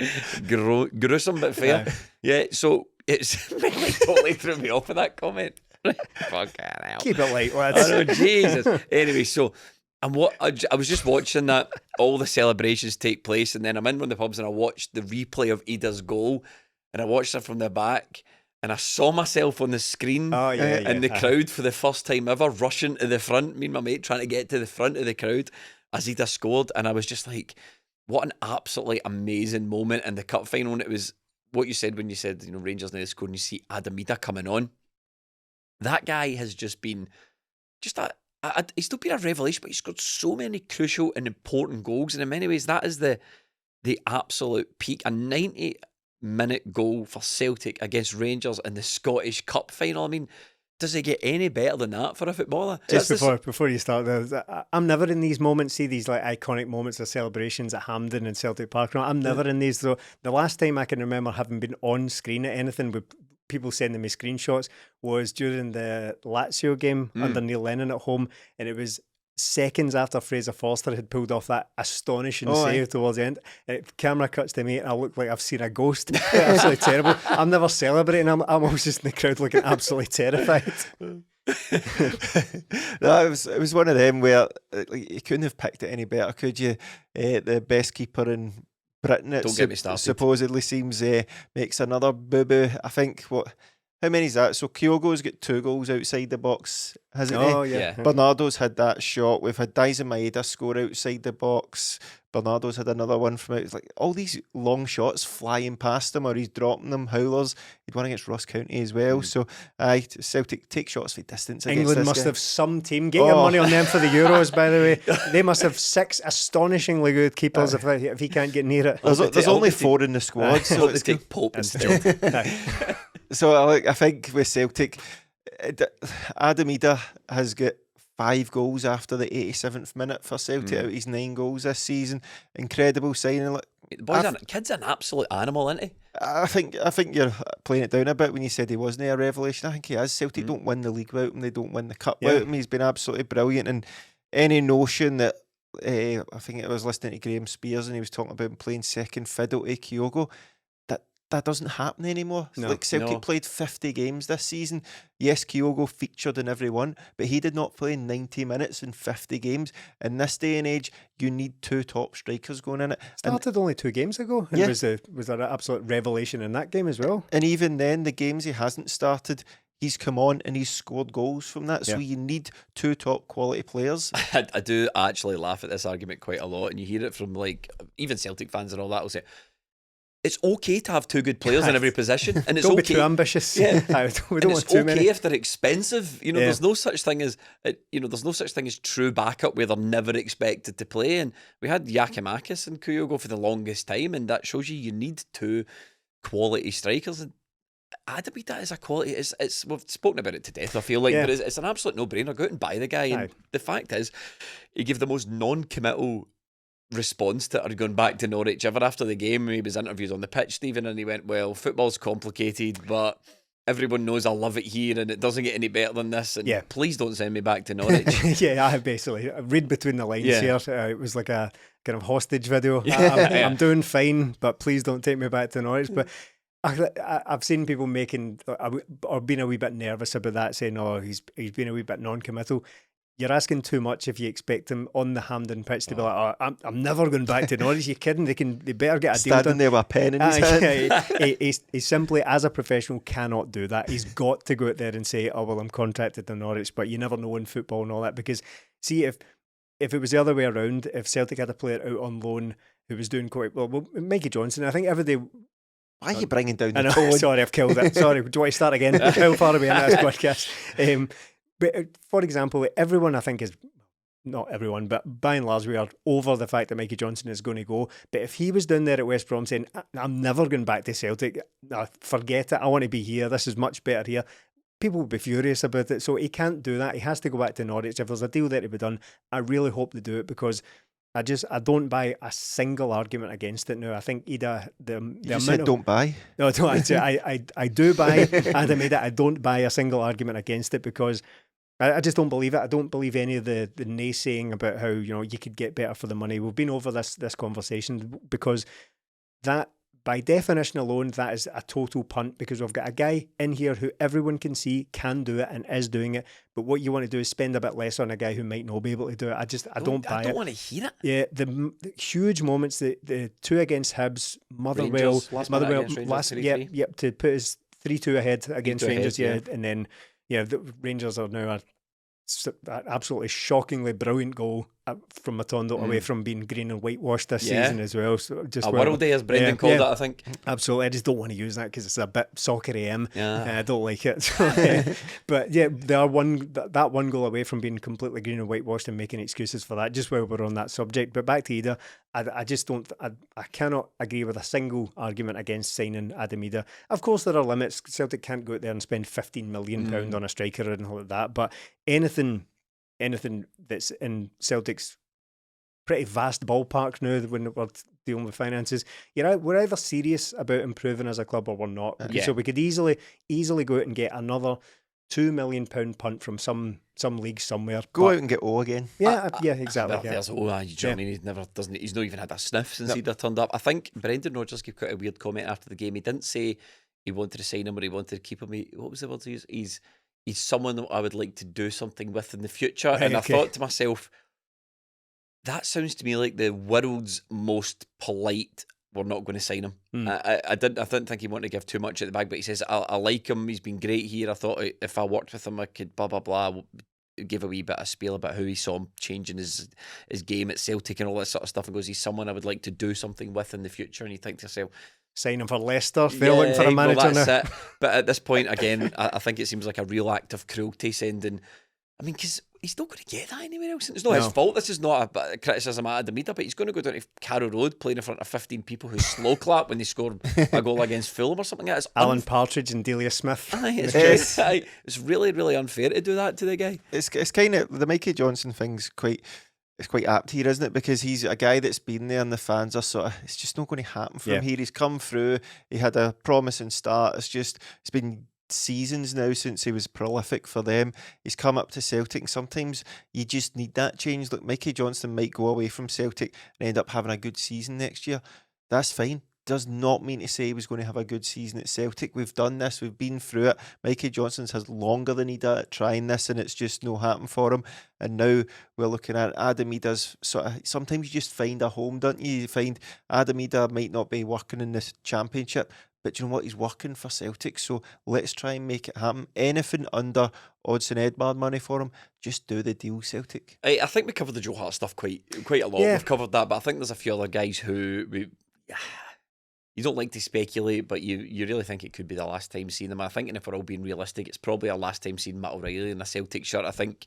gruesome but fair. Yeah, so it's really totally threw me off with that comment. Fucking hell. Keep it light, lads. Oh, Jesus. Anyway, so I was just watching that all the celebrations take place, and then I'm in one of the pubs and I watched the replay of IDAH's goal, and I watched it from the back, and I saw myself on the screen in the crowd for the first time ever, rushing to the front, me and my mate trying to get to the front of the crowd as IDAH scored, and I was just like, what an absolutely amazing moment in the cup final. And it was what you said when you said, Rangers now scored, and you see Adam IDAH coming on. That guy has just been he's still been a revelation, but he's scored so many crucial and important goals, and in many ways that is the absolute peak. A 90-minute goal for Celtic against Rangers in the Scottish Cup final. I mean, does it get any better than that for a footballer? Just before you start, I'm never in these moments. See these like iconic moments of celebrations at Hampden and Celtic Park. No, I'm never in these. Though the last time I can remember having been on screen at anything with people sending me screenshots was during the Lazio game under Neil Lennon at home, and it was seconds after Fraser Forster had pulled off that astonishing save towards the end. Camera cuts to me and I look like I've seen a ghost. Absolutely terrible. I'm never celebrating. I'm always just in the crowd looking absolutely terrified. No, it was one of them where like, you couldn't have picked it any better, could you? The best keeper in Britain, it Don't get me started. supposedly seems makes another boo-boo. I think how many is that? So Kyogo's got 2 goals outside the box, hasn't he? Oh, yeah. Bernardo's had that shot. We've had Daizen Maeda score outside the box. Bernardo's had another one from out. Like all these long shots flying past him, or he's dropping them, howlers. He'd won against Ross County as well. So Celtic take shots for distance. England must have some team. Get your money on them for the Euros, by the way. They must have 6 astonishingly good keepers if he can't get near it. There's only 4 in the squad. So it's take Pope instead. So I think with Celtic, Adam Idah has got 5 goals after the 87th minute for Celtic out of his 9 goals this season. Incredible signing. The kid's an absolute animal, isn't he? I think you're playing it down a bit when you said he wasn't a revelation. I think he is. Celtic don't win the league without him. They don't win the cup without him. He's been absolutely brilliant. And any notion that I think I was listening to Graham Spears and he was talking about him playing second fiddle to Kyogo. That doesn't happen anymore. Celtic played 50 games this season. Yes, Kyogo featured in every one, but he did not play 90 minutes in 50 games. In this day and age, you need 2 top strikers going in it. Started only 2 games ago. And was an absolute revelation in that game as well. And even then, the games he hasn't started, he's come on and he's scored goals from that. So you need 2 top quality players. I do actually laugh at this argument quite a lot, and you hear it from like even Celtic fans and all that will say, it's okay to have 2 good players in every position, and it's don't okay. be too ambitious. Yeah, we don't want too many. If they're expensive. There's no such thing as there's no such thing as true backup where they're never expected to play. And we had Yakimakis and Kyogo for the longest time, and that shows you need 2 quality strikers. And Adam Idah is a quality. It's we've spoken about it to death, I feel like, but it's an absolute no-brainer. Go out and buy the guy. And the fact is, he gave the most non-committal response to it, going back to Norwich ever after the game. He was interviewed on the pitch, Stephen, and he went, well, football's complicated, but everyone knows I love it here and it doesn't get any better than this, and please don't send me back to Norwich. I basically read between the lines here. It was like a kind of hostage video. I'm doing fine, but please don't take me back to Norwich. But I've seen people making or being a wee bit nervous about that, saying, oh, he's been a wee bit non-committal. You're asking too much if you expect him on the Hampden pitch to be like, oh, I'm never going back to Norwich. You're kidding? They better get a deal done. Standing there with a pen in his hand. He simply, as a professional, cannot do that. He's got to go out there and say, oh, well, I'm contracted to Norwich, but you never know in football and all that. Because, see, if it was the other way around, if Celtic had a player out on loan who was doing quite well, Mikey Johnson, I think every day... Why are you bringing down the tone? Sorry, I've killed it. Sorry, do you want to start again? How far are we in this podcast? But for example, everyone I think is, not everyone, but by and large we are over the fact that Mikey Johnson is going to go. But if he was down there at West Brom saying, I'm never going back to Celtic, forget it, I want to be here, this is much better here, people would be furious about it. So he can't do that. He has to go back to Norwich. If there's a deal there to be done, I really hope they do it, because I don't buy a single argument against it now. I think Idah, you said don't buy. No, I do buy Adam Idah. I don't buy a single argument against it, because I just don't believe it. I don't believe any of the naysaying about how you could get better for the money. We've been over this conversation, because that, by definition alone, that is a total punt, because we've got a guy in here who everyone can see can do it and is doing it. But what you want to do is spend a bit less on a guy who might not be able to do it. I don't buy it. I don't want to hear it. Yeah, the huge moments, the 2 against Hibs, Motherwell, to put us 3-2 ahead against Rangers, and then the Rangers are now an absolutely shockingly brilliant goal from Matondo away from being green and whitewashed this Yeah. season as well. So just A world day, as Brendan called it, I think. Absolutely. I just don't want to use that because it's a bit soccer-y. Yeah. I don't like it. So, but yeah, they are that one goal away from being completely green and whitewashed and making excuses for that, just while we're on that subject. But back to IDA, I just don't, I cannot agree with a single argument against signing Adam Idah. Of course, there are limits. Celtic can't go out there and spend £15 million on a striker or anything like that. But anything that's in Celtic's pretty vast ballpark now when we're dealing with finances, we're either serious about improving as a club or we're not. Yeah. So we could easily go out and get another £2 million punt from some league somewhere. Go out and get O again. Yeah, exactly. Well, there's O. Do you know what I mean? He's not even had a sniff since Idah turned up. I think Brendan Rodgers gave quite a weird comment after the game. He didn't say he wanted to sign him or he wanted to keep him. What was the word he used? He's someone that I would like to do something with in the future. Right, and I okay. thought to myself, that sounds to me like the world's most polite, we're not going to sign him. I didn't think he wanted to give too much at the bag, but he says, I like him, he's been great here. I thought if I worked with him, I could blah, blah, blah. Give a wee bit of spiel about how he saw him changing his game at Celtic and all that sort of stuff, and goes, he's someone I would like to do something with in the future. And you think to yourself, sign him for Leicester, they're looking for a manager well, that's now. it. But at this point, again, I think it seems like a real act of cruelty sending. I mean, because he's not going to get that anywhere else. It's not his fault. This is not a criticism at Adam Idah, but he's going to go down to Carrow Road playing in front of 15 people who slow clap when they score a goal against Fulham or something like that. Alan Partridge and Delia Smith. It's really, really unfair to do that to the guy. It's kind of the Mikey Johnson thing's quite apt here, isn't it? Because he's a guy that's been there and the fans are sort of, it's just not going to happen for him here. He's come through, he had a promising start. It's been seasons now since he was prolific for them. He's come up to Celtic, and sometimes you just need that change. Look, Mikey Johnson might go away from Celtic and end up having a good season next year. That's fine. Does not mean to say he was going to have a good season at Celtic. We've done this, we've been through it. Mikey Johnson's has longer than he did at trying this, and it's just no happened for him. And now we're looking at Adam Idah's sort of, sometimes you just find a home, don't you? You find Adam Idah might not be working in the Championship, but you know what? He's working for Celtic, so let's try and make it happen. Anything under odds and Edmard money for him, just do the deal, Celtic. I think we covered the Joe Hart stuff quite a lot. We've covered that, but I think there's a few other guys who you don't like to speculate, but you really think it could be the last time seeing them. I think, and if we're all being realistic, it's probably our last time seeing Matt O'Reilly in a Celtic shirt. I think,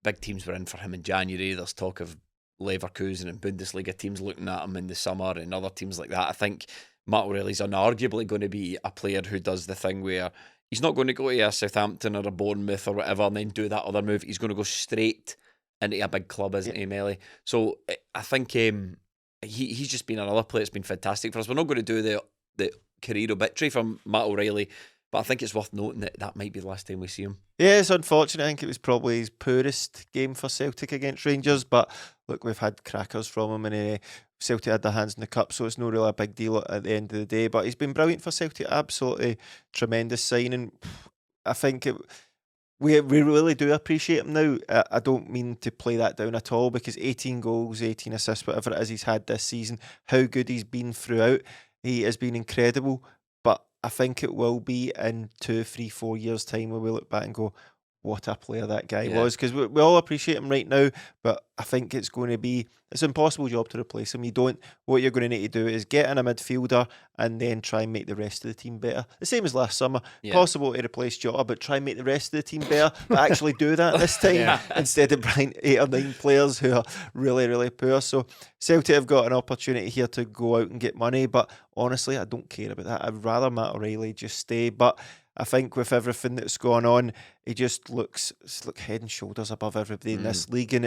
big teams were in for him in January. There's talk of Leverkusen and Bundesliga teams looking at him in the summer and other teams like that. I think Matt O'Reilly's unarguably going to be a player who does the thing where he's not going to go to a Southampton or a Bournemouth or whatever and then do that other move. He's going to go straight into a big club, isn't he, Melly? So I think he's just been another player that's been fantastic for us. We're not going to do the career obituary from Matt O'Reilly, but I think it's worth noting that might be the last time we see him. Yeah, it's unfortunate. I think it was probably his poorest game for Celtic against Rangers, but look, we've had crackers from him, and Celtic had their hands in the cup, so it's not really a big deal at the end of the day. But he's been brilliant for Celtic, absolutely tremendous signing. I think we really do appreciate him now. I don't mean to play that down at all, because 18 goals, 18 assists, whatever it is he's had this season, how good he's been throughout, he has been incredible. But I think it will be in 2, 3, 4 years' time where we look back and go, what a player that guy was. Because we all appreciate him right now, but I think it's an impossible job to replace him. What you're going to need to do is get in a midfielder and then try and make the rest of the team better. The same as last summer. Possible to replace Jota, but try and make the rest of the team better, but actually do that this time instead of bringing 8 or 9 players who are really, really poor. So Celtic have got an opportunity here to go out and get money, but honestly, I don't care about that. I'd rather Matt O'Reilly just stay, but I think with everything that's gone on, he just looks head and shoulders above everybody in this league, and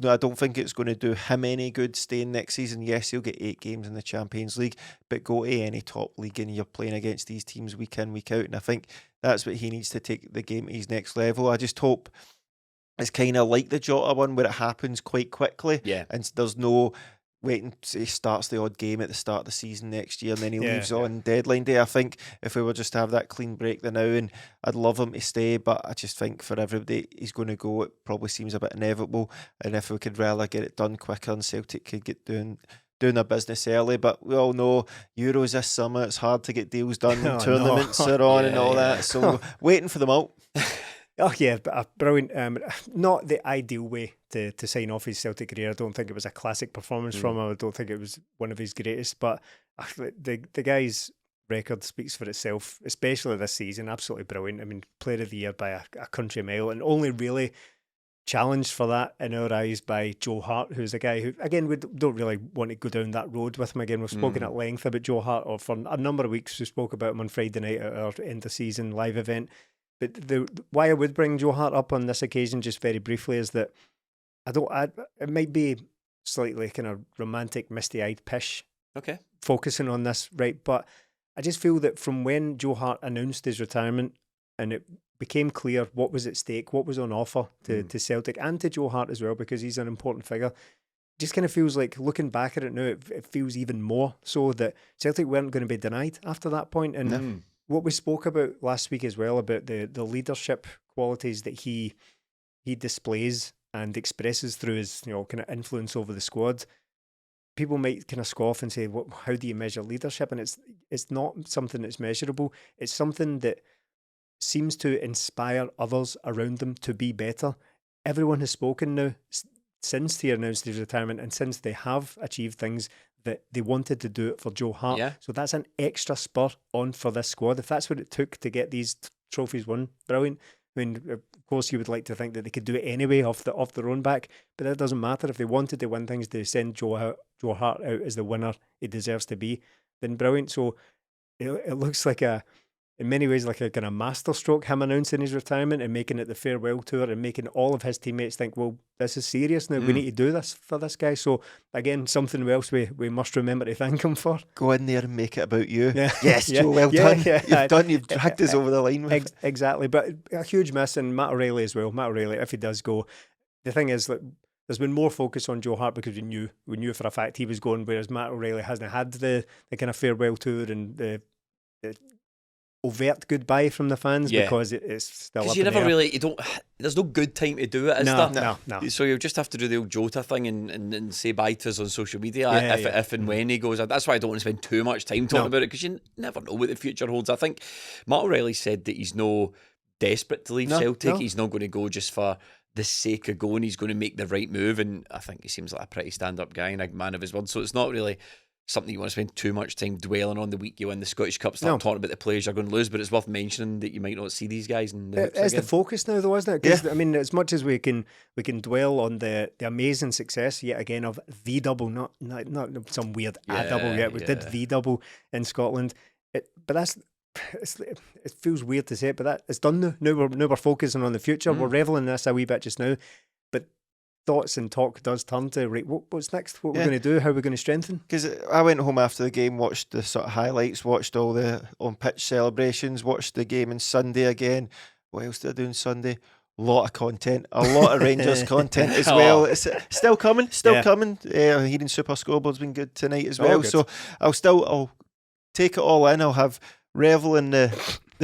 I don't think it's going to do him any good staying next season. Yes, he'll get 8 games in the Champions League, but go to any top league and you're playing against these teams week in, week out, and I think that's what he needs to take the game to his next level. I just hope it's kind of like the Jota one where it happens quite quickly, and there's no waiting till he starts the odd game at the start of the season next year and then he leaves on deadline day. I think if we were just to have that clean break now, and I'd love him to stay, but I just think for everybody he's going to go, it probably seems a bit inevitable, and if we could rather get it done quicker and Celtic could get doing their business early. But we all know Euros this summer, it's hard to get deals done, tournaments are on and all that, so waiting for them out. Oh yeah, but a brilliant. Not the ideal way to sign off his Celtic career. I don't think it was a classic performance from him. I don't think it was one of his greatest. But the guy's record speaks for itself, especially this season. Absolutely brilliant. I mean, Player of the Year by a country mile, and only really challenged for that in our eyes by Joe Hart, who's a guy who, again, we don't really want to go down that road with him again. We've spoken at length about Joe Hart, or for a number of weeks we spoke about him on Friday night at our end of season live event. But why I would bring Joe Hart up on this occasion, just very briefly, is that it might be slightly kind of romantic, misty-eyed pish, Okay. focusing on this, right? But I just feel that from when Joe Hart announced his retirement and it became clear what was at stake, what was on offer to Celtic and to Joe Hart as well, because he's an important figure, just kind of feels like, looking back at it now, it feels even more so that Celtic weren't going to be denied after that point. And what we spoke about last week as well, about the leadership qualities that he displays and expresses through his kind of influence over the squad. People might kind of scoff and say, how do you measure leadership? And it's not something that's measurable. It's something that seems to inspire others around them to be better. Everyone has spoken now since he announced his retirement, and since they have achieved things that they wanted to do it for Joe Hart. Yeah. So that's an extra spur on for this squad. If that's what it took to get these trophies won, brilliant. I mean, of course, you would like to think that they could do it anyway off their own back, but that doesn't matter. If they wanted to win things, to send Joe Hart out as the winner he deserves to be, then brilliant. So it looks like in many ways, like a kind of masterstroke, him announcing his retirement and making it the farewell tour and making all of his teammates think, well, this is serious now. We need to do this for this guy. So again, something else we must remember to thank him for. Go in there and make it about you. Yeah. Yes, Joe, well done. You've dragged us over the line with it. Exactly. But a huge miss, and Matt O'Reilly as well. Matt O'Reilly, if he does go, the thing is that there's been more focus on Joe Hart because we knew for a fact he was going, whereas Matt O'Reilly hasn't had the kind of farewell tour and the overt goodbye from the fans, because it's still up you in never the air. really, there's no good time to do it, is there? No. So you'll just have to do the old Jota thing and say bye to us on social media if and when he goes. That's why I don't want to spend too much time talking about it, because you never know what the future holds. I think Matt O'Reilly said that he's no desperate to leave Celtic. He's not going to go just for the sake of going. He's going to make the right move, and I think he seems like a pretty stand-up guy and a man of his word. So it's not really something you want to spend too much time dwelling on the week you win the Scottish Cup, talking about the players you're going to lose, but it's worth mentioning that you might not see these guys in the It's the focus now, though, isn't it? Because I mean, as much as we can dwell on the amazing success yet again of the double, not some weird double yet. We did the double in Scotland, but it feels weird to say it, but that it's done now. Now we're focusing on the future. We're reveling in this a wee bit just now, but thoughts and talk does turn to, right, what's next? What we're going to do? How we're going to strengthen? Because I went home after the game, watched the sort of highlights, watched all the on-pitch celebrations, watched the game on Sunday again. What else did I do on Sunday? A lot of content, a lot of Rangers content as well. It's still coming. Hearing Super Scoreboard's been good tonight as well. So I'll take it all in. I'll have revel in the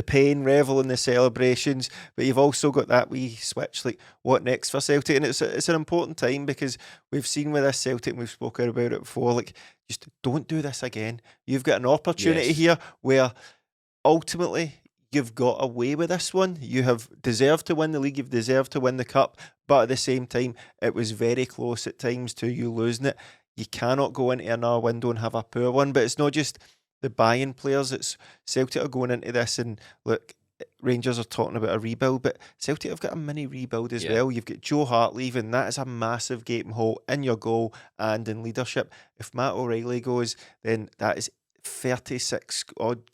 pain, revel in the celebrations, but you've also got that wee switch, like what next for Celtic, and it's an important time, because we've seen with this Celtic, and we've spoken about it before, like, just don't do this again. You've got an opportunity here where ultimately you've got away with this one. You have deserved to win the league, you've deserved to win the cup, but at the same time it was very close at times to you losing it. You cannot go into another window and have a poor one. But it's not just the buy-in players, it's Celtic are going into this, and look, Rangers are talking about a rebuild, but Celtic have got a mini rebuild as well. You've got Joe Hart leaving. That is a massive gaping hole in your goal and in leadership. If Matt O'Reilly goes, then that is 36 odd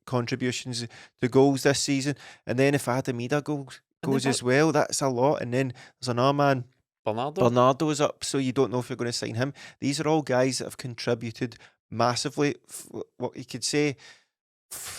contributions to goals this season. And then if Adam Ida goes as well, that's a lot. And then there's another man, Bernardo's up, so you don't know if you're going to sign him. These are all guys that have contributed massively. What you could say,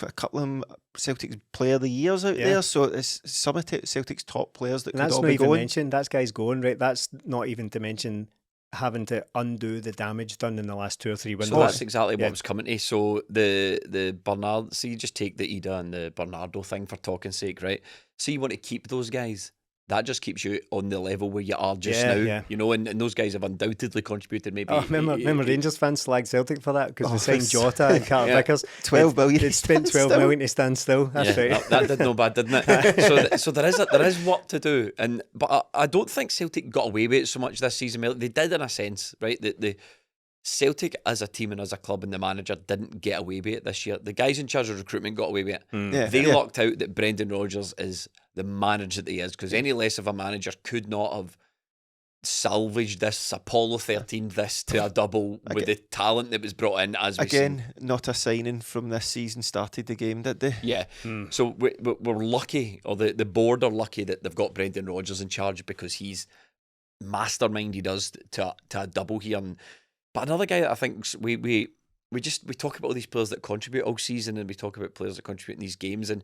a couple of them Celtic's player of the years out there, so it's some of Celtic's top players that could all be going. That's guys going, right? That's not even to mention having to undo the damage done in the last 2 or 3 windows. So that's exactly what I was coming to. So the Bernard, see, you just take the Ida and the Bernardo thing for talking sake, right? So you want to keep those guys, that just keeps you on the level where you are just Yeah, now. yeah. You know, and those guys have undoubtedly contributed. Maybe. Oh, remember Rangers fans slagged Celtic for that because they signed it's- Jota and Carter Yeah. Vickers. 12 million. They'd spent 12 million to stand still. That's Yeah, right. that did no bad, didn't it? So there is work to do, but I don't think Celtic got away with it so much this season. They did in a sense, right? The Celtic as a team and as a club and the manager didn't get away with it this year. The guys in charge of recruitment got away with it. Yeah, They yeah. locked out that Brendan Rodgers is the manager that he is, because any less of a manager could not have salvaged this Apollo 13 this to a double with the talent that was brought in. As we Again, not a signing from this season started the game, did they? yeah. So we're lucky, or the board are lucky that they've got Brendan Rodgers in charge, because he's mastermind. He does to a double here. But another guy that I think we talk about all these players that contribute all season, and we talk about players that contribute in these games, and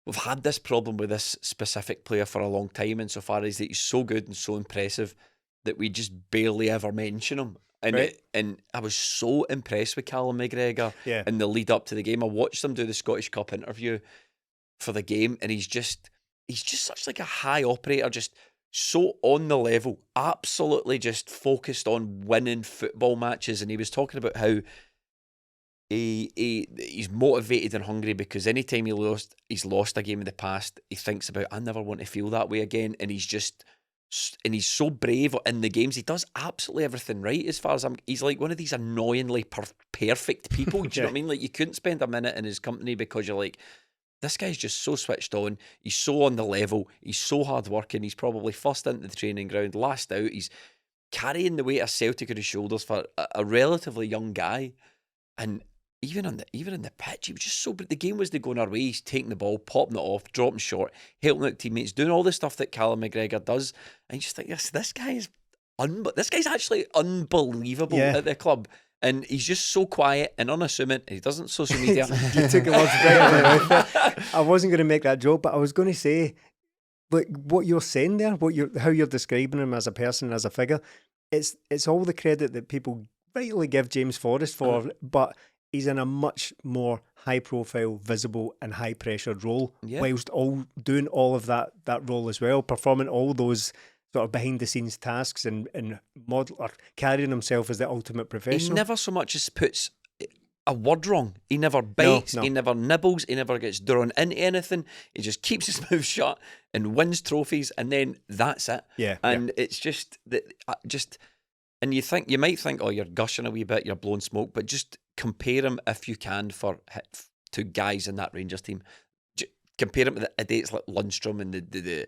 we've had this problem with this specific player for a long time, insofar as that he's so good and so impressive that we just barely ever mention him. And Right. and I was so impressed with Callum McGregor Yeah. in the lead up to the game. I watched him do the Scottish Cup interview for the game, and he's just such like a high operator, just so on the level, absolutely just focused on winning football matches. And he was talking about how he's motivated and hungry, because anytime he's lost a game in the past, he thinks about, I never want to feel that way again. And he's so brave in the games. He does absolutely everything right, as far as he's like one of these annoyingly perfect people. Do you know what I mean? Like, you couldn't spend a minute in his company, because you're like, this guy's just so switched on. He's so on the level. He's so hard working. He's probably first into the training ground, last out. He's carrying the weight of Celtic on his shoulders for a relatively young guy. And even in the pitch, he was just so. But the game was going our way. He's taking the ball, popping it off, dropping short, helping out teammates, doing all the stuff that Callum McGregor does. And you just think, this guy is this guy's actually unbelievable at the club. And he's just so quiet and unassuming. He doesn't social media. You took the words right out of my mouth. I wasn't going to make that joke, but I was going to say, like, what you're saying there, how you're describing him as a person, as a figure, it's all the credit that people rightly give James Forrest for, but he's in a much more high-profile, visible, and high-pressured role, whilst doing all of that role as well, performing all those sort of behind-the-scenes tasks and model or carrying himself as the ultimate professional. He never so much as puts a word wrong. He never bites. No. He never nibbles. He never gets drawn into anything. He just keeps his mouth shut and wins trophies, and then that's it. Yeah, and it's just that, and you might think, oh, you're gushing a wee bit, you're blowing smoke, but just compare him if you can to guys in that Rangers team. Compare him to the idiots like Lundstrom and the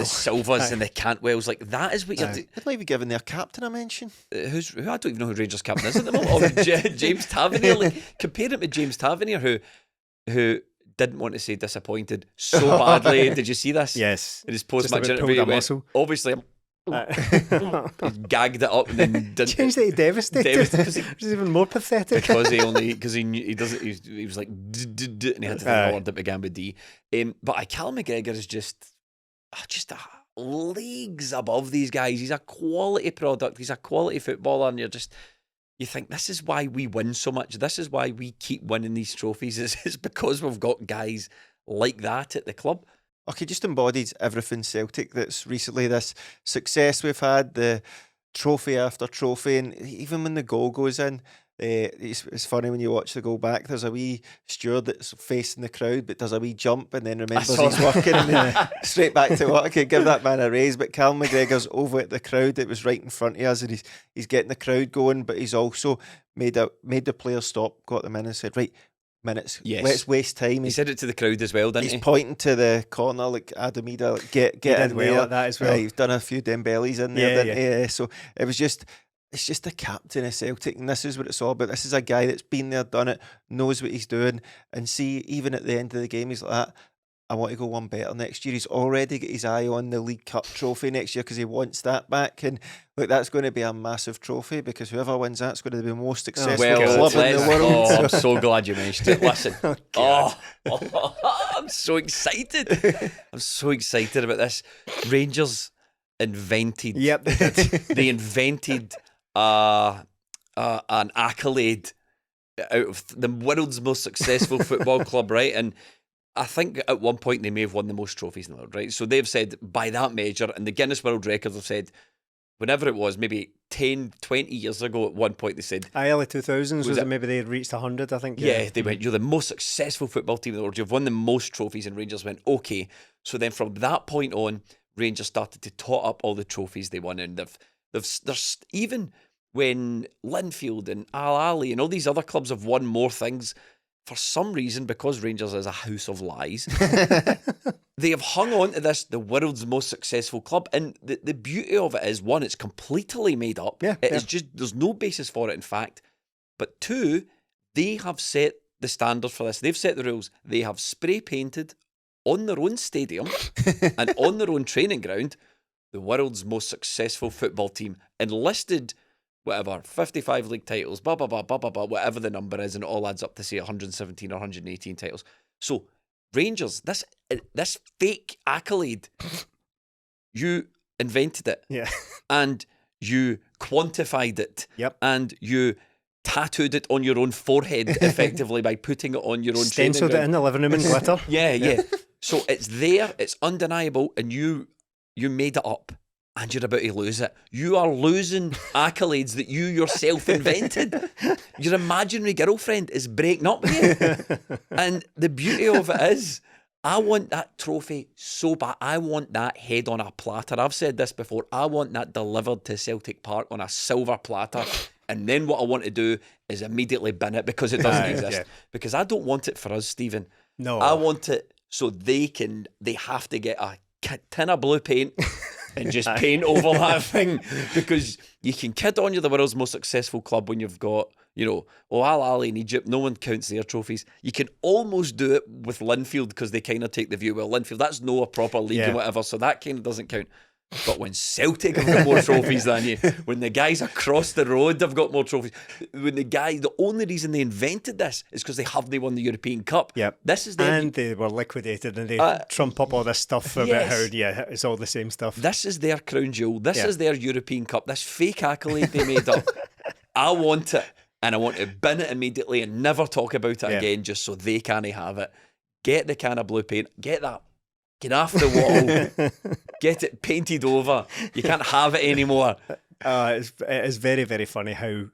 Silvas and the Cantwells. Like, that is what you're doing. I'd maybe given their captain a mention. I don't even know who Rangers captain is at the moment. Or James Tavernier. Like, compare him to James Tavernier, who didn't want to say disappointed so badly. Did you see this? Yes. In his post-match Just about interview, pulled a muscle. obviously, he gagged it up and then didn't. Changed it to devastated. Which is even more pathetic. Because he knew he doesn't. He was like, and he had to think of a word that began with D. But Callum McGregor is just leagues above these guys. He's a quality product. He's a quality footballer, and you think, this is why we win so much. This is why we keep winning these trophies. It's because we've got guys like that at the club. Okay, just embodied everything Celtic that's recently, this success we've had, the trophy after trophy, and even when the goal goes in, it's funny when you watch the goal back, there's a wee steward that's facing the crowd but does a wee jump and then remembers he's working and then straight back to work. Okay, give that man a raise. But Callum McGregor's over at the crowd. It was right in front of us, and he's getting the crowd going, but he's also made the players stop, got them in and said, right, minutes, let's waste time. He said it to the crowd as well, didn't he? He's pointing to the corner like Adam Ida, like, get in well there. at that as well. He's done a few Dembele's in there, Yeah. yeah. So it was just, it's just the captain of Celtic, and this is what it's all about. This is a guy that's been there, done it, knows what he's doing, and see, even at the end of the game, he's like that. I want to go one better next year. He's already got his eye on the League Cup trophy next year because he wants that back. And look, that's going to be a massive trophy, because whoever wins that's going to be the most successful club in the world. Oh, I'm so glad you mentioned it. Listen, I'm so excited. I'm so excited about this. Rangers invented. Yep, they did. They invented an accolade out of the world's most successful football club, right? And I think at one point they may have won the most trophies in the world, right? So they've said by that measure, and the Guinness World Records have said, whenever it was, maybe 10, 20 years ago, at one point they said... Early 2000s, was it maybe they had reached 100, I think? Yeah, they went, you're the most successful football team in the world. You've won the most trophies, and Rangers went, okay. So then from that point on, Rangers started to tot up all the trophies they won, and there's even when Linfield and Al Ahly and all these other clubs have won more things, for some reason, because Rangers is a house of lies, they have hung on to this, the world's most successful club. And the beauty of it is, one, it's completely made up. It is just, there's no basis for it, in fact. But two, they have set the standard for this. They've set the rules. They have spray painted on their own stadium and on their own training ground the world's most successful football team, and listed whatever, 55 league titles, blah, blah, blah, blah, blah, blah, whatever the number is, and it all adds up to, say, 117 or 118 titles. So, Rangers, this fake accolade, you invented it. Yeah. And you quantified it. Yep. And you tattooed it on your own forehead, effectively, by putting it on your own stenciled it in the living room in glitter. Yeah. So, it's there, it's undeniable, and you made it up. And you're about to lose it. You are losing accolades that you yourself invented. Your imaginary girlfriend is breaking up with you. And the beauty of it is, I want that trophy so bad. I want that head on a platter. I've said this before. I want that delivered to Celtic Park on a silver platter. And then what I want to do is immediately bin it, because it doesn't exist. Yeah. Because I don't want it for us, Stephen. No. I want it so they have to get a tin of blue paint and just paint over that thing, because you can kid on you're the world's most successful club when you've got, Al Ahly in Egypt, no one counts their trophies. You can almost do it with Linfield, because they kind of take the view, well, Linfield, that's no a proper league and whatever, so that kind of doesn't count. But when Celtic have got more trophies than you, when the guys across the road have got more trophies, when the only reason they invented this is because they haven't won the European Cup. Yep. And they were liquidated, and they trump up all this stuff about how, it's all the same stuff. This is their crown jewel. This is their European Cup. This fake accolade they made up. I want it, and I want to bin it immediately and never talk about it again, just so they can't have it. Get the can of blue paint. Get off the wall. Get it painted over. You can't have it anymore. It is very, very funny how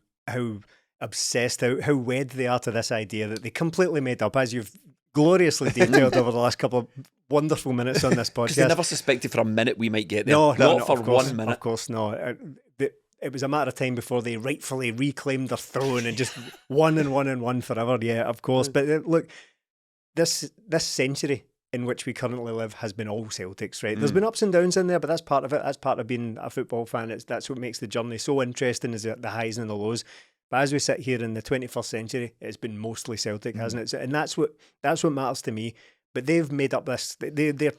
obsessed, how wed they are to this idea that they completely made up, as you've gloriously detailed over the last couple of wonderful minutes on this podcast. Because they never suspected for a minute we might get there. No, not for 1 minute. Of course, no. It was a matter of time before they rightfully reclaimed their throne and just won and won and won forever. Yeah, of course. But look, this century in which we currently live has been all Celtics, right? There's been ups and downs in there, but that's part of it. That's part of being a football fan. That's what makes the journey so interesting, is the highs and the lows. But as we sit here in the 21st century, it's been mostly Celtic, hasn't it? And that's what matters to me. But they've made up this. They're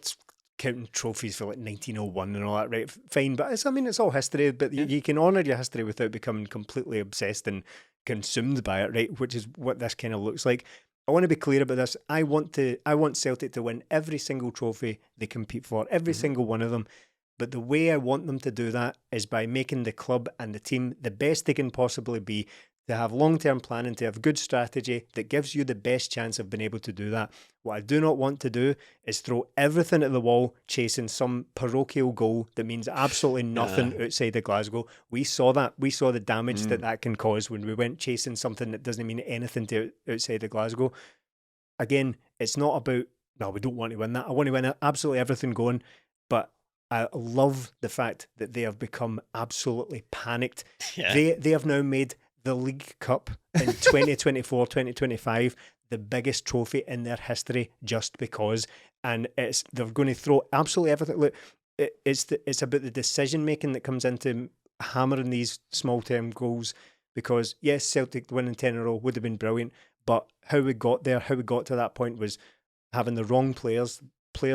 counting trophies for like 1901 and all that, right? Fine, but it's all history. But you can honour your history without becoming completely obsessed and consumed by it, right? Which is what this kind of looks like. I want to be clear about this. I want Celtic to win every single trophy they compete for, every single one of them. But the way I want them to do that is by making the club and the team the best they can possibly be, to have long-term planning, to have good strategy that gives you the best chance of being able to do that. What I do not want to do is throw everything at the wall chasing some parochial goal that means absolutely nothing outside of Glasgow. We saw that. We saw the damage that can cause when we went chasing something that doesn't mean anything to outside of Glasgow. Again, it's not about, no, we don't want to win that. I want to win absolutely everything going, but I love the fact that they have become absolutely panicked. Yeah. They have now made the League Cup in 2024-2025 the biggest trophy in their history, just because, and they're going to throw absolutely everything. Look, it's about the decision making that comes into hammering these small term goals, because yes, Celtic winning 10 in a row would have been brilliant, but how we got there, how we got to that point, was having the wrong players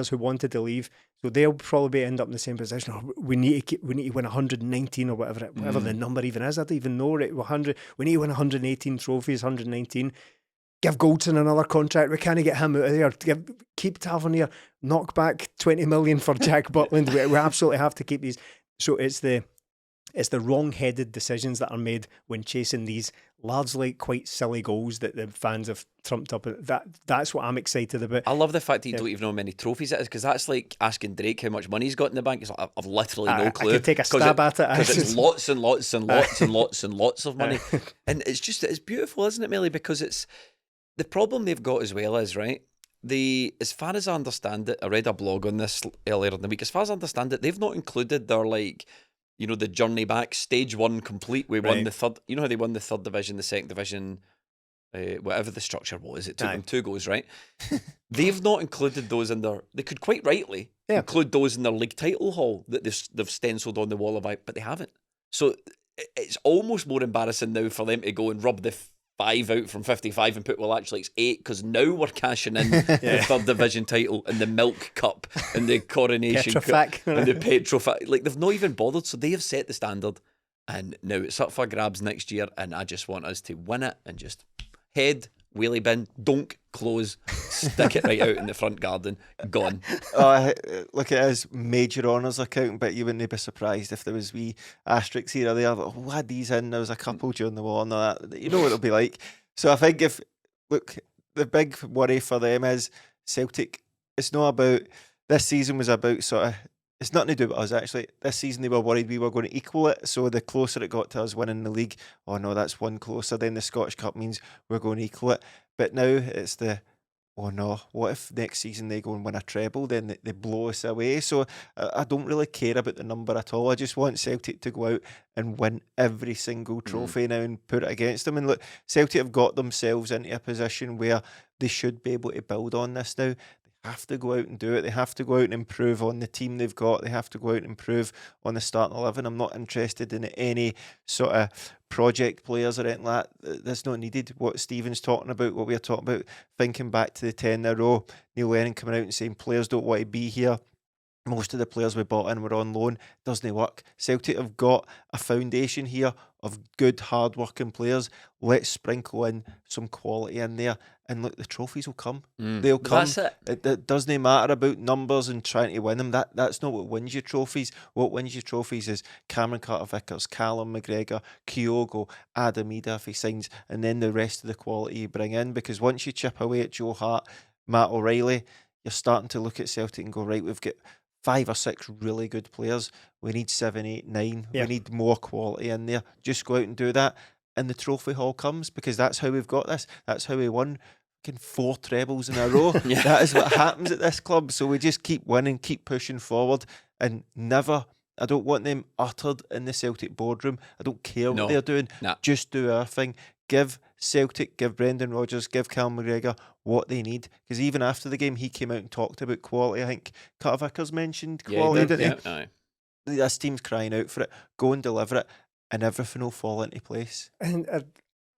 who wanted to leave. So they'll probably end up in the same position. Oh, we need to win 119 or whatever the number even is. I don't even know. Right, 100. We need to win 118 trophies. 119. Give Goldson another contract. We can't get him out of there. Keep Tavernier. Knock back 20 million for Jack Butland. We absolutely have to keep these. So it's the it's the wrong-headed decisions that are made when chasing these largely quite silly goals that the fans have trumped up. That's what I'm excited about. I love the fact that you don't even know how many trophies it is, because that's like asking Drake how much money he's got in the bank. It's like, I've literally no clue. I could take a stab at it. Because it's lots and lots and lots and lots and lots of money. And it's beautiful, isn't it, Millie? Because it's the problem they've got as well is, right, as far as I understand it, I read a blog on this earlier in the week. As far as I understand it, they've not included their, like, you know, the journey back, stage 1 complete. We won the third. You know how they won the third division, the second division, whatever the structure was. It took them 2 goals, right? They've not included those in their. They could quite rightly include those in their league title haul that they've stenciled on the wall about, but they haven't. So it's almost more embarrassing now for them to go and rub the 5 out from 55 and put, well, actually it's 8, because now we're cashing in the third division title and the Milk Cup and the Coronation Cup and the Petrofac. Like, they've not even bothered, so they have set the standard, and now it's up for grabs next year, and I just want us to win it and just head, wheelie bin, donk, close, stick it right out in the front garden, gone. Look at his major honours account, but you wouldn't be surprised if there was wee asterisks here or there. Who had these in? There was a couple during the war and all that. You know what it'll be like. So I think the big worry for them is Celtic. It's not about, this season was about sort of, it's nothing to do with us, actually. This season they were worried we were going to equal it, so the closer it got to us winning the league, oh no, that's one closer, then the Scottish Cup means we're going to equal it. But now it's oh no, what if next season they go and win a treble, then they blow us away? So I don't really care about the number at all. I just want Celtic to go out and win every single trophy now and put it against them. And look, Celtic have got themselves into a position where they should be able to build on this now. Have to go out and do it. They have to go out and improve on the team they've got. They have to go out and improve on the starting 11. I'm not interested in any sort of project players or anything like that. That's not needed. What Stephen's talking about, what we're talking about, thinking back to the 10 in a row, Neil Lennon coming out and saying players don't want to be here. Most of the players we bought in were on loan. Doesn't work. Celtic have got a foundation here of good, hard-working players. Let's sprinkle in some quality in there. And look, the trophies will come. They'll come. That's it. It doesn't matter about numbers and trying to win them. That's not what wins you trophies. What wins you trophies is Cameron Carter-Vickers, Callum McGregor, Kyogo, Adam Idah if he signs, and then the rest of the quality you bring in. Because once you chip away at Joe Hart, Matt O'Reilly, you're starting to look at Celtic and go, right, we've got 5 or 6 really good players. We need 7, 8, 9. We need more quality in there. Just go out and do that. And the trophy haul comes, because that's how we've got this. That's how we won 4 trebles in a row. That is what happens at this club. So we just keep winning, keep pushing forward, and never, I don't want them uttered in the Celtic boardroom. I don't care what they're doing. Just do our thing. Give Celtic, give Brendan Rodgers, give Callum McGregor what they need. Because even after the game, he came out and talked about quality. I think Carter-Vickers mentioned quality, didn't he? This team's crying out for it. Go and deliver it, and everything will fall into place. And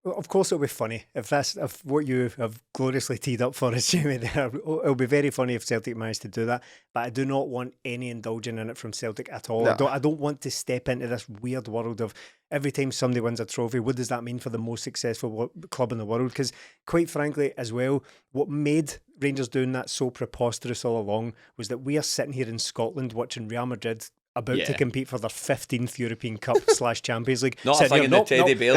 of course it'll be funny if what you have gloriously teed up for us, Jamie, there. It'll be very funny if Celtic managed to do that, but I do not want any indulging in it from Celtic at all. No. I don't want to step into this weird world of every time somebody wins a trophy, what does that mean for the most successful club in the world? Because quite frankly as well, what made Rangers doing that so preposterous all along was that we are sitting here in Scotland watching Real Madrid about to compete for their 15th European Cup / Champions League. Not a thing in the Teddy Bear.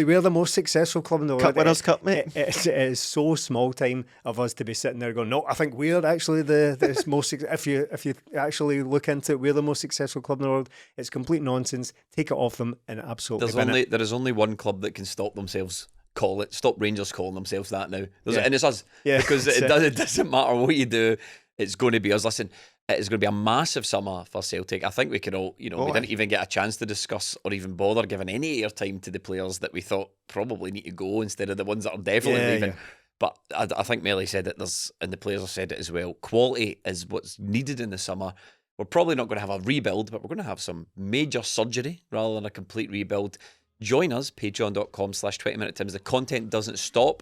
We're the most successful club in the world. Cup Winners' Cup, mate. It is so small time of us to be sitting there going, no, I think we're actually the most. If you actually look into it, we're the most successful club in the world. It's complete nonsense. Take it off them and absolutely. There is only one club that can stop themselves. Stop Rangers calling themselves that now. And it's us. Because it doesn't matter what you do. It's going to be us. Listen, it is going to be a massive summer for Celtic. I think we could all, we didn't even get a chance to discuss or even bother giving any airtime to the players that we thought probably need to go instead of the ones that are definitely leaving. Yeah. But I think Melly said it, and the players have said it as well. Quality is what's needed in the summer. We're probably not going to have a rebuild, but we're going to have some major surgery rather than a complete rebuild. Join us, patreon.com/20Minute Tims. The content doesn't stop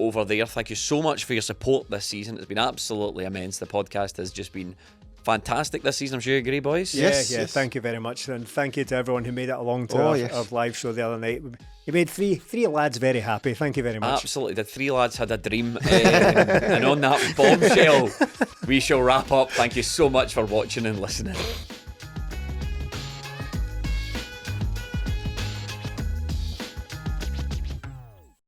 over there. Thank you so much for your support this season. It's been absolutely immense. The podcast has just been fantastic this season. I'm sure you agree, boys. Yes. Thank you very much, and thank you to everyone who made it along to our live show the other night. You made three lads very happy. Thank you very much. Absolutely. The 3 lads had a dream. And on that bombshell, we shall wrap up. Thank you so much for watching and listening.